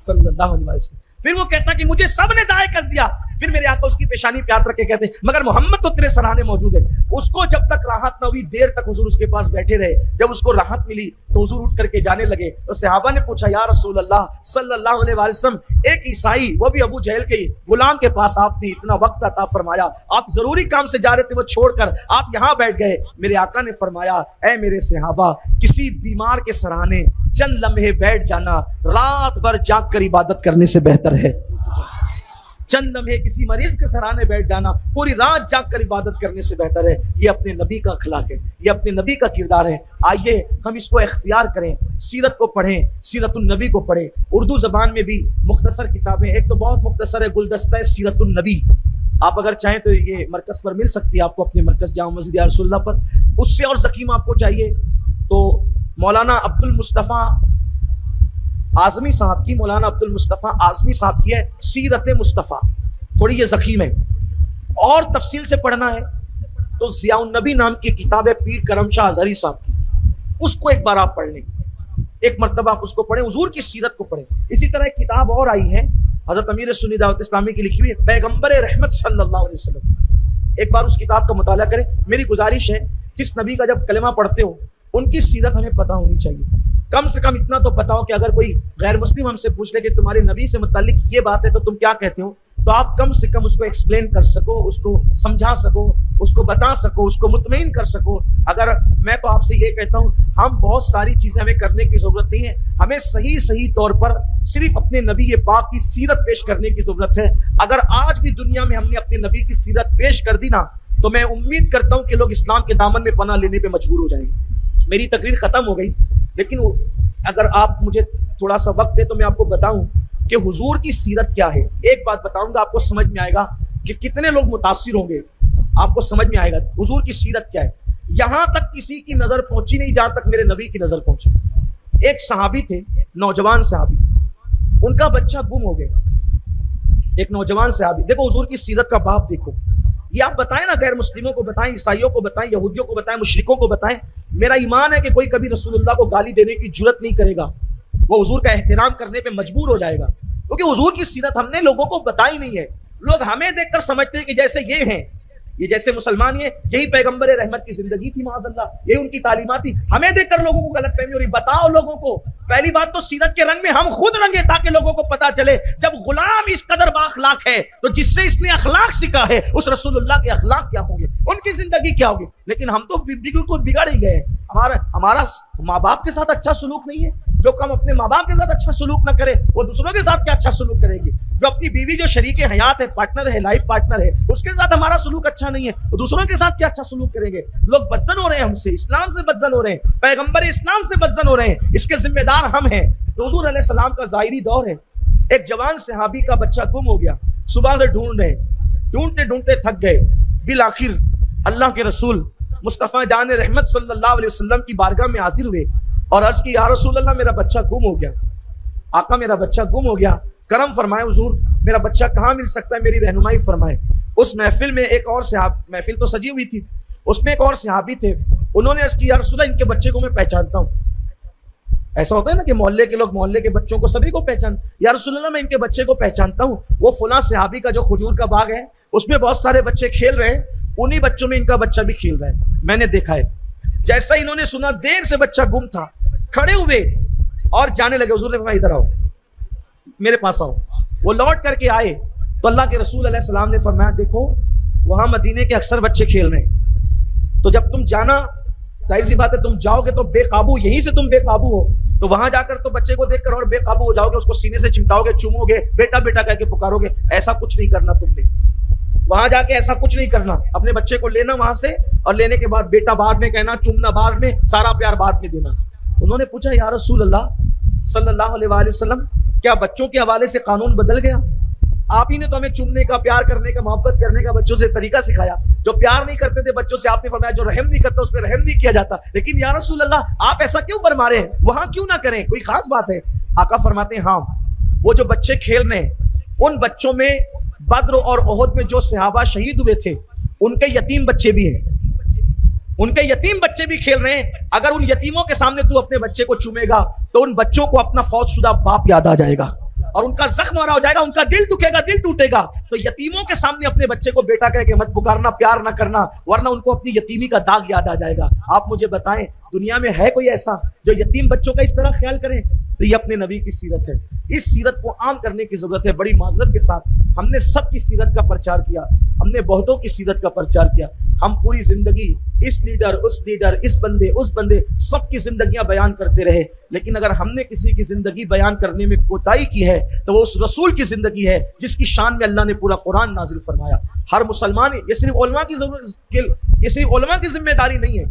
सल्लल्लाहु अलैहि वसल्लम। फिर वो कहता कि मुझे सबने ज़ाय कर दिया, फिर मेरे आका उसकी पेशानी पे हाथ रख के कहते मगर मोहम्मद तो तेरे सराहने मौजूद है। उसको जब तक राहत न हुई, देर तक हुजूर उसके पास बैठे रहे। जब उसको राहत मिली तो हुजूर उठ करके जाने लगे। तो सहाबा ने पूछा या रसूल अल्लाह सल्लल्लाहु अलैहि वसल्लम, एक ईसाई, वो भी अबू जहल के गुलाम के पास आपने इतना वक्त अता फरमाया, आप जरूरी काम से जा रहे थे, वो छोड़कर आप यहाँ बैठ गए। मेरे आका ने फरमाया ऐ मेरे सहाबा, किसी बीमार के सराहने चंद लम्हे बैठ जाना रात भर जाग कर इबादत करने से बेहतर है। चंद लम्हे किसी मरीज के सराहने बैठ जाना पूरी रात जाग कर इबादत करने से बेहतर है। ये अपने नबी का अखलाक है, ये अपने नबी का किरदार है। आइए हम इसको इख्तियार करें, सीरत को पढ़ें, सीरतुन नबी को पढ़ें। उर्दू जबान में भी मुख्तसर किताबें, एक तो बहुत मुख्तसर है गुलदस्ता है सीरतुन नबी, आप अगर चाहें तो ये मरकज पर मिल सकती है आपको, अपने मरकज जामा मस्जिद या रसूलुल्लाह पर। उससे और ज़कीम आपको चाहिए तो मौलाना अब्दुल मुस्तफ़ा आज़मी साहब की, मौलाना अब्दुल मुस्तफ़ा आज़मी साहब की है सीरत मुस्तफ़ा, थोड़ी ये ज़ख़ीम है। और तफसील से पढ़ना है तो ज़ियाउन नबी नाम की किताब है पीर करम शाह अज़हरी साहब की, उसको एक बार आप पढ़ लें, एक मरतबा आप उसको पढ़ें, हुजूर की सीरत को पढ़ें। इसी तरह एक किताब और आई है हज़रत अमीर सुन्नी दावत इस्लामी की लिखी हुई है पैगम्बर रहमत सल्लल्लाहु अलैहि वसल्लम, एक बार उस किताब का मुताला करें। मेरी गुजारिश है जिस नबी का जब कलमा पढ़ते हो उनकी सीरत हमें पता होनी चाहिए। कम से कम इतना तो पता हो कि अगर कोई गैर मुस्लिम हमसे पूछ ले कि तुम्हारे नबी से मुतालिक ये बात है तो तुम क्या कहते हो, तो आप कम से कम उसको एक्सप्लेन कर सको, उसको समझा सको, उसको बता सको, उसको मुतमईन कर सको। अगर मैं तो आपसे ये कहता हूँ, हम बहुत सारी चीजें हमें करने की जरूरत नहीं है, हमें सही तौर पर सिर्फ अपने नबी पाक की सीरत पेश करने की जरूरत है। अगर आज भी दुनिया में हमने अपने नबी की सीरत पेश कर दी ना, तो मैं उम्मीद करता हूँ कि लोग इस्लाम के दामन में पनाह लेने पर मजबूर हो जाएंगे। मेरी तकरीर खत्म हो गई, लेकिन अगर आप मुझे थोड़ा सा वक्त दे तो मैं आपको बताऊं कि हुजूर की सीरत क्या है। एक बात बताऊंगा, आपको समझ में आएगा कि कितने लोग मुतासिर होंगे, आपको समझ में आएगा हुजूर की सीरत क्या है। यहां तक किसी की नजर पहुंची नहीं जहां तक मेरे नबी की नजर पहुंची। एक सहाबी थे, नौजवान सहाबी, उनका बच्चा गुम हो गया। एक नौजवान सहाबी, देखो हुजूर की सीरत का बाप देखो। ये आप बताएं ना, गैर मुस्लिमों को बताएं, ईसाइयों को बताएं, यहूदियों को बताएं, मुशरिकों को बताएं। मेरा ईमान है कि कोई कभी रसूलुल्लाह को गाली देने की जुर्रत नहीं करेगा, वो हुजूर का एहतराम करने पे मजबूर हो जाएगा, क्योंकि हुजूर की सीरत हमने लोगों को बताई नहीं है। लोग हमें देखकर समझते हैं कि जैसे ये हैं, ये जैसे मुसलमान, ये यही पैगंबर रहमत की जिंदगी थी, माअज़ल्लाह यही उनकी तालीमात थी। हमें देखकर लोगों को गलतफहमी हो रही। बताओ लोगों को, पहली बात तो सीरत के रंग में हम खुद रंगे ताकि लोगों को पता चले। जब गुलाम इस कदर बाअखलाक है तो जिससे इसने अखलाक सीखा है उस रसूलुल्लाह के अखलाक क्या होंगे, उनकी जिंदगी क्या होगी। लेकिन हम तो बिल्कुल बिगड़ ही गए। हमारा माँ बाप के साथ अच्छा सलूक नहीं है। जो कम अपने माँ बाप के साथ अच्छा सलूक ना करे वो दूसरों के साथ क्या अच्छा सलूक करेगी। जो अपनी बीवी, जो शरीक हयात है, पार्टनर है, लाइफ पार्टनर है, उसके साथ हमारा सलूक अच्छा नहीं है, वो दूसरों के साथ क्या अच्छा सलूक करेंगे। लोग बदजन हो रहे हैं हमसे, इस्लाम से बदजन हो रहे हैं, पैगंबर इस्लाम से बदजन हो रहे हैं। इसके जिम्मेदार हम हैं। तो हुजूर अलैहिस्सलाम का ज़ाहिरी दौर है। एक जवान सहाबी का बच्चा गुम हो गया, सुबह से ढूंढ रहे, ढूंढते ढूंढते थक गए। बिल आखिर अल्लाह के रसूल मुस्तफ़ा जान रहमत सल्लल्लाहु अलैहि वसल्लम की बारगाह में हाजिर हुए और अर्ज की या रसूल अल्लाह मेरा बच्चा गुम हो गया, आका मेरा बच्चा गुम हो गया, करम फरमाए हुजूर, मेरा बच्चा कहाँ मिल सकता है, मेरी रहनुमाई फरमाए। उस महफिल में एक और सहाब, महफिल तो सजी हुई थी, उसमें एक और सहाबी थे, उन्होंने अर्ज की या रसूल इनके बच्चे को मैं पहचानता हूँ। ऐसा होता है ना कि मोहल्ले के लोग मोहल्ले के बच्चों को सभी को पहचान, या रसूल अल्लाह मैं इनके बच्चे को पहचानता हूँ, वो फुला सहाबी का जो खजूर का बाग है उसमें बहुत सारे बच्चे खेल रहे हैं, उन्हीं बच्चों में इनका बच्चा भी खेल रहा है, मैंने देखा है। जैसा इन्होंने सुना देर से बच्चा गुम था, खड़े हुए और जाने लगे, हुजूर ने फरमाया इधर आओ, मेरे पास आओ। वो लौट करके आए तो अल्लाह के रसूल अलैहि सलाम ने फरमाया देखो वहां मदीने के अक्सर बच्चे खेल रहे हैं, तो जब तुम जाना, जाहिर सी बात है तुम जाओगे तो बेकाबू, यहीं से तुम बेकाबू हो, तो वहां जाकर तो बच्चे को देखकर और बेकाबू हो जाओगे, उसको सीने से चिमटाओगे, चूमोगे, बेटा बेटा कहकर पुकारोगे। ऐसा कुछ नहीं करना तुमने, वहां जाके ऐसा कुछ नहीं करना। अपने बच्चे को लेना वहां से, और लेने के बाद बेटा बाद में कहना, चूमना बाद में, सारा प्यार बाद में देना। उन्होंने पूछा या रसूल अल्लाह सल्लल्लाहु अलैहि वसल्लम, क्या बच्चों के हवाले से कानून बदल गया? आप ही ने तो हमें चूमने का, प्यार करने का, मोहब्बत करने का बच्चों से तरीका सिखाया। जो प्यार नहीं करते थे बच्चों से, आपने फरमाया जो रहम नहीं करता उस पर रहम नहीं किया जाता। लेकिन या रसूल अल्लाह आप ऐसा क्यों फरमा रहे हैं, वहां क्यों ना करें, कोई खास बात है? आका फरमाते हैं हाँ, वो जो बच्चे खेल रहे हैं उन बच्चों में बद्र और ओहद में जो सहाबा शहीद हुए थे उनके यतीम बच्चे भी हैं, उनके यतीम बच्चे भी खेल रहे हैं। अगर उन यतीमों के सामने तू अपने बच्चे को चूमेगा तो उन बच्चों को अपना फौजशुदा बाप याद आ जाएगा और उनका जख्म हो रहा हो जाएगा, उनका दिल दुखेगा, दिल टूटेगा। तो यतीमों के सामने अपने बच्चे को बेटा कह के मत पुकारना, प्यार ना करना, वरना उनको अपनी यतीमी का दाग याद आ जाएगा। आप मुझे बताएं दुनिया में है कोई ऐसा जो यतीम बच्चों का इस तरह ख्याल करे? तो ये अपने नबी की सीरत है, इस सीरत को आम करने की जरूरत है। बड़ी माजरत के साथ हमने सबकी सीरत का प्रचार किया, हमने बहुतों की सीरत का प्रचार किया, हम पूरी जिंदगी इस लीडर उस लीडर, इस बंदे उस बंदे, सबकी जिंदगियां बयान करते रहे। लेकिन अगर हमने किसी की जिंदगी बयान करने में कोताही की है तो वो उस रसूल की जिंदगी है जिसकी शान में अल्लाह ने पूरा कुरान नाजिल फरमाया। हर मुसलमान, ये सिर्फ उलमा की जरूरत, ये सिर्फ उलमा की जिम्मेदारी नहीं है,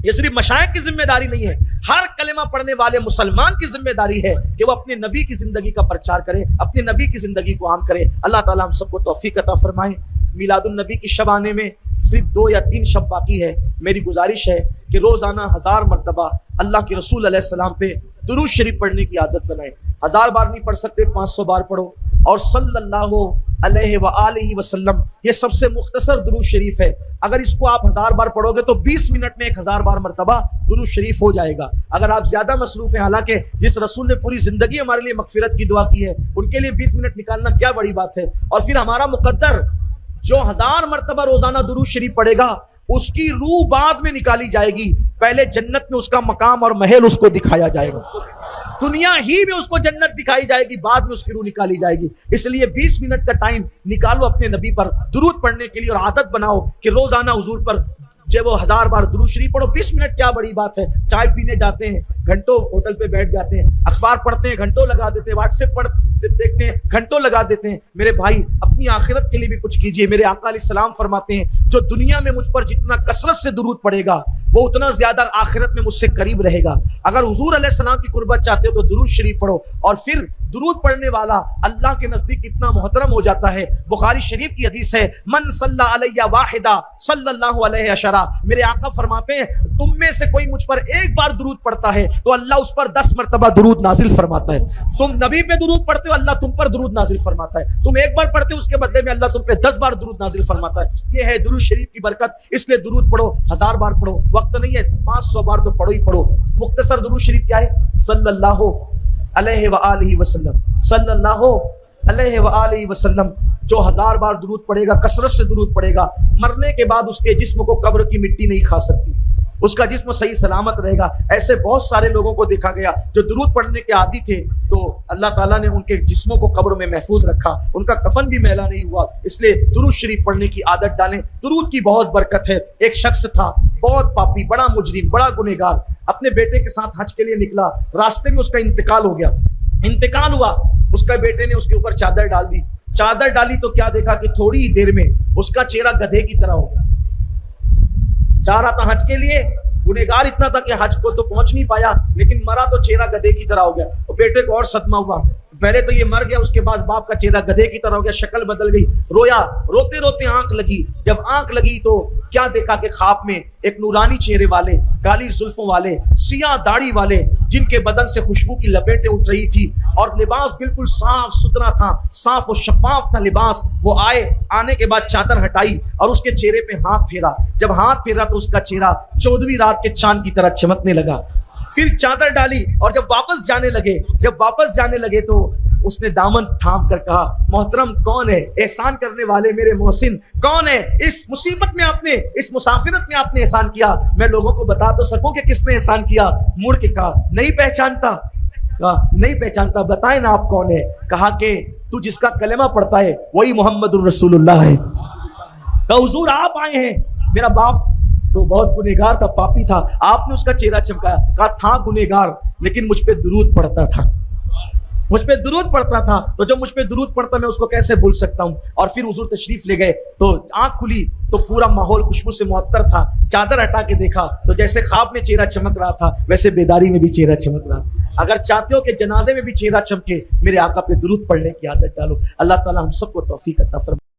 ये सिर्फ मशाइख की जिम्मेदारी नहीं है, हर कलेमा पढ़ने वाले मुसलमान की जिम्मेदारी है कि वो अपने नबी की जिंदगी का प्रचार करे, अपने नबी की जिंदगी को आम करे। अल्लाह ताला हम सबको तौफीक अता फरमाए। मिलादुन नबी की शब आने में सिर्फ 2 या 3 शब बाकी है। मेरी गुजारिश है कि रोजाना 1000 मरतबा अल्लाह के रसूल अलैहि सलाम पे दुरूद शरीफ पढ़ने की आदत बनाए। 1000 बार नहीं पढ़ सकते, 500 बार पढ़ो। और सल्लल्लाहु अलैहि व आलिहि वसल्लम ये सबसे मुख्तसर दुरूद शरीफ है। अगर इसको आप 1000 बार पढ़ोगे तो 20 मिनट में 1000 बार मरतबा दुरूद शरीफ हो जाएगा। अगर आप ज्यादा मसरूफ हैं, हालांकि जिस रसूल ने पूरी जिंदगी हमारे लिए मगफिरत की दुआ की है उनके लिए 20 मिनट निकालना क्या बड़ी बात है। और फिर हमारा मुकद्दर जो 1000 मरतबा रोजाना दुरूद शरीफ पढ़ेगा उसकी रूह बाद में निकाली जाएगी, पहले जन्नत में उसका मकाम और महल उसको दिखाया जाएगा, दुनिया ही में उसको जन्नत दिखाई जाएगी, बाद में उसकी रूह निकाली जाएगी। इसलिए 20 मिनट का टाइम निकालो अपने नबी पर दुरूद पढ़ने के लिए और आदत बनाओ कि रोजाना हुजूर पर जब वो 1000 बार दुरूद शरीफ पढ़ो। 20 मिनट क्या बड़ी बात है। चाय पीने जाते हैं, घंटों होटल पे बैठ जाते हैं, अखबार पढ़ते हैं, घंटों लगा देते हैं, व्हाट्सएप पढ़ देखते हैं, घंटों लगा देते हैं। मेरे भाई अपनी आखिरत के लिए भी कुछ कीजिए। मेरे आका अलैहिस्सलाम फरमाते हैं जो दुनिया में मुझ पर जितना कसरत से दुरूद पढ़ेगा वो उतना ज्यादा आखिरत में मुझसे करीब रहेगा। अगर हुजूर अलैहिस्सलाम की कुर्बत चाहते हो तो दुरूद शरीफ पढ़ो। और फिर दुरूद पढ़ने वाला अल्लाह के नजदीक कितना मोहतरम हो जाता है। बुखारी शरीफ की हदीस है, मन सल्ला अलैया वाहिदा सल्लल्लाहु अलैहि अशरा। मेरे आका फरमाते हैं तुम में से कोई मुझ पर एक बार दुरूद पढ़ता है तो अल्लाह उस पर 10 मरतबा दुरूद नाजिल फरमाता है। तुम नबी पे दुरूद पढ़ते हो, अल्लाह तुम पर दुरूद नाजिल फरमाता है। तुम एक बार पढ़ते हो उसके बदले में अल्लाह तुम पे 10 बार दुरूद नाजिल फरमाता है। ये है दुरूद शरीफ की बरकत। इसलिए दुरूद पढ़ो, 1000 बार पढ़ो, वक्त नहीं है 500 बार तो पढ़ो ही पढ़ो। मुख्तसर दुरूद शरीफ क्या है? सल्लल्लाहु अलैहि व आलिहि वसल्लम, सल्लल्लाहु अलैहि व आलिहि वसल्लम। जो 1000 बार दुरूद पढ़ेगा, कसरत से दुरूद पढ़ेगा, मरने के बाद उसके जिस्म को कब्र की मिट्टी नहीं खा सकती, उसका जिस्म सही सलामत रहेगा। ऐसे बहुत सारे लोगों को देखा गया जो दुरूद पढ़ने के आदी थे तो अल्लाह ताला ने उनके जिस्मों को कब्र में महफूज रखा, उनका कफन भी मैला नहीं हुआ। इसलिए दुरूद शरीफ पढ़ने की आदत डालें। दुरूद की बहुत बरकत है। एक शख्स था बहुत पापी, बड़ा मुजरिम, बड़ा गुनहगार, अपने बेटे के साथ हज के लिए निकला, रास्ते में उसका इंतकाल हो गया। इंतकाल हुआ, उसका बेटे ने उसके ऊपर चादर डाल दी। चादर डाली तो क्या देखा कि थोड़ी ही देर में उसका चेहरा गधे की तरह हो गया। जा रहा था हज के लिए, गुनहगार इतना था कि हज को तो पहुंच नहीं पाया, लेकिन मरा तो चेहरा गधे की तरह हो गया। और बेटे को और सदमा हुआ, पहले तो ये मर गया, उसके बाद बाप का चेहरा गधे की तरह हो गया, शक्ल बदल गई। रोया, रोते रोते आंख लगी। जब आंख लगी तो क्या देखा कि ख्वाब में एक नूरानी चेहरे वाले, काली जुल्फों वाले, सियाह दाढ़ी वाले, जिनके बदन से खुशबू की लपेटें उठ रही थी और लिबास बिल्कुल साफ सुथरा था, साफ और शफाफ था लिबास। वो आने के बाद चादर हटाई और उसके चेहरे पे हाथ फेरा। जब हाथ फेरा तो उसका चेहरा 14वीं रात के चांद की तरह चमकने लगा। फिर चादर डाली और जब वापस जाने लगे तो उसने दामन थाम कर कहा, मोहतरम कौन है? एहसान करने वाले मेरे मोहसिन कौन है? इस मुसीबत में आपने, इस मुसाफिरत में आपने एहसान किया, मैं लोगों को बता तो सकूं कि किसने एहसान किया। मुड़ के कहा, नहीं पहचानता। कहा, नहीं पहचानता, बताए ना आप कौन है। कहा कि तू जिसका कलेमा पढ़ता है वही मोहम्मदुर रसूलुल्लाह है। कहा, हुजूर आप आए हैं। मेरा बाप तो बहुत गुनहगार था, पापी था, आपने उसका चेहरा चमकाया। कहा, था गुनहगार लेकिन मुझ पे दुरूद पढ़ता था, मुझ पे दुरूद पढ़ता था, तो जब मुझ पे दुरूद पढ़ता मैं उसको कैसे भूल सकता हूँ। और फिर हुजूर तशरीफ ले गए तो आंख खुली तो पूरा माहौल खुशबू से मुअत्तर था। चादर हटा के देखा तो जैसे ख्वाब में चेहरा चमक रहा था वैसे बेदारी में भी चेहरा चमक रहा। अगर चाहते हो कि जनाजे में भी चेहरा चमके, मेरे आका पे दुरूद पढ़ने की आदत डालो। अल्लाह ताला हम सबको तौफीक अता फरमाए।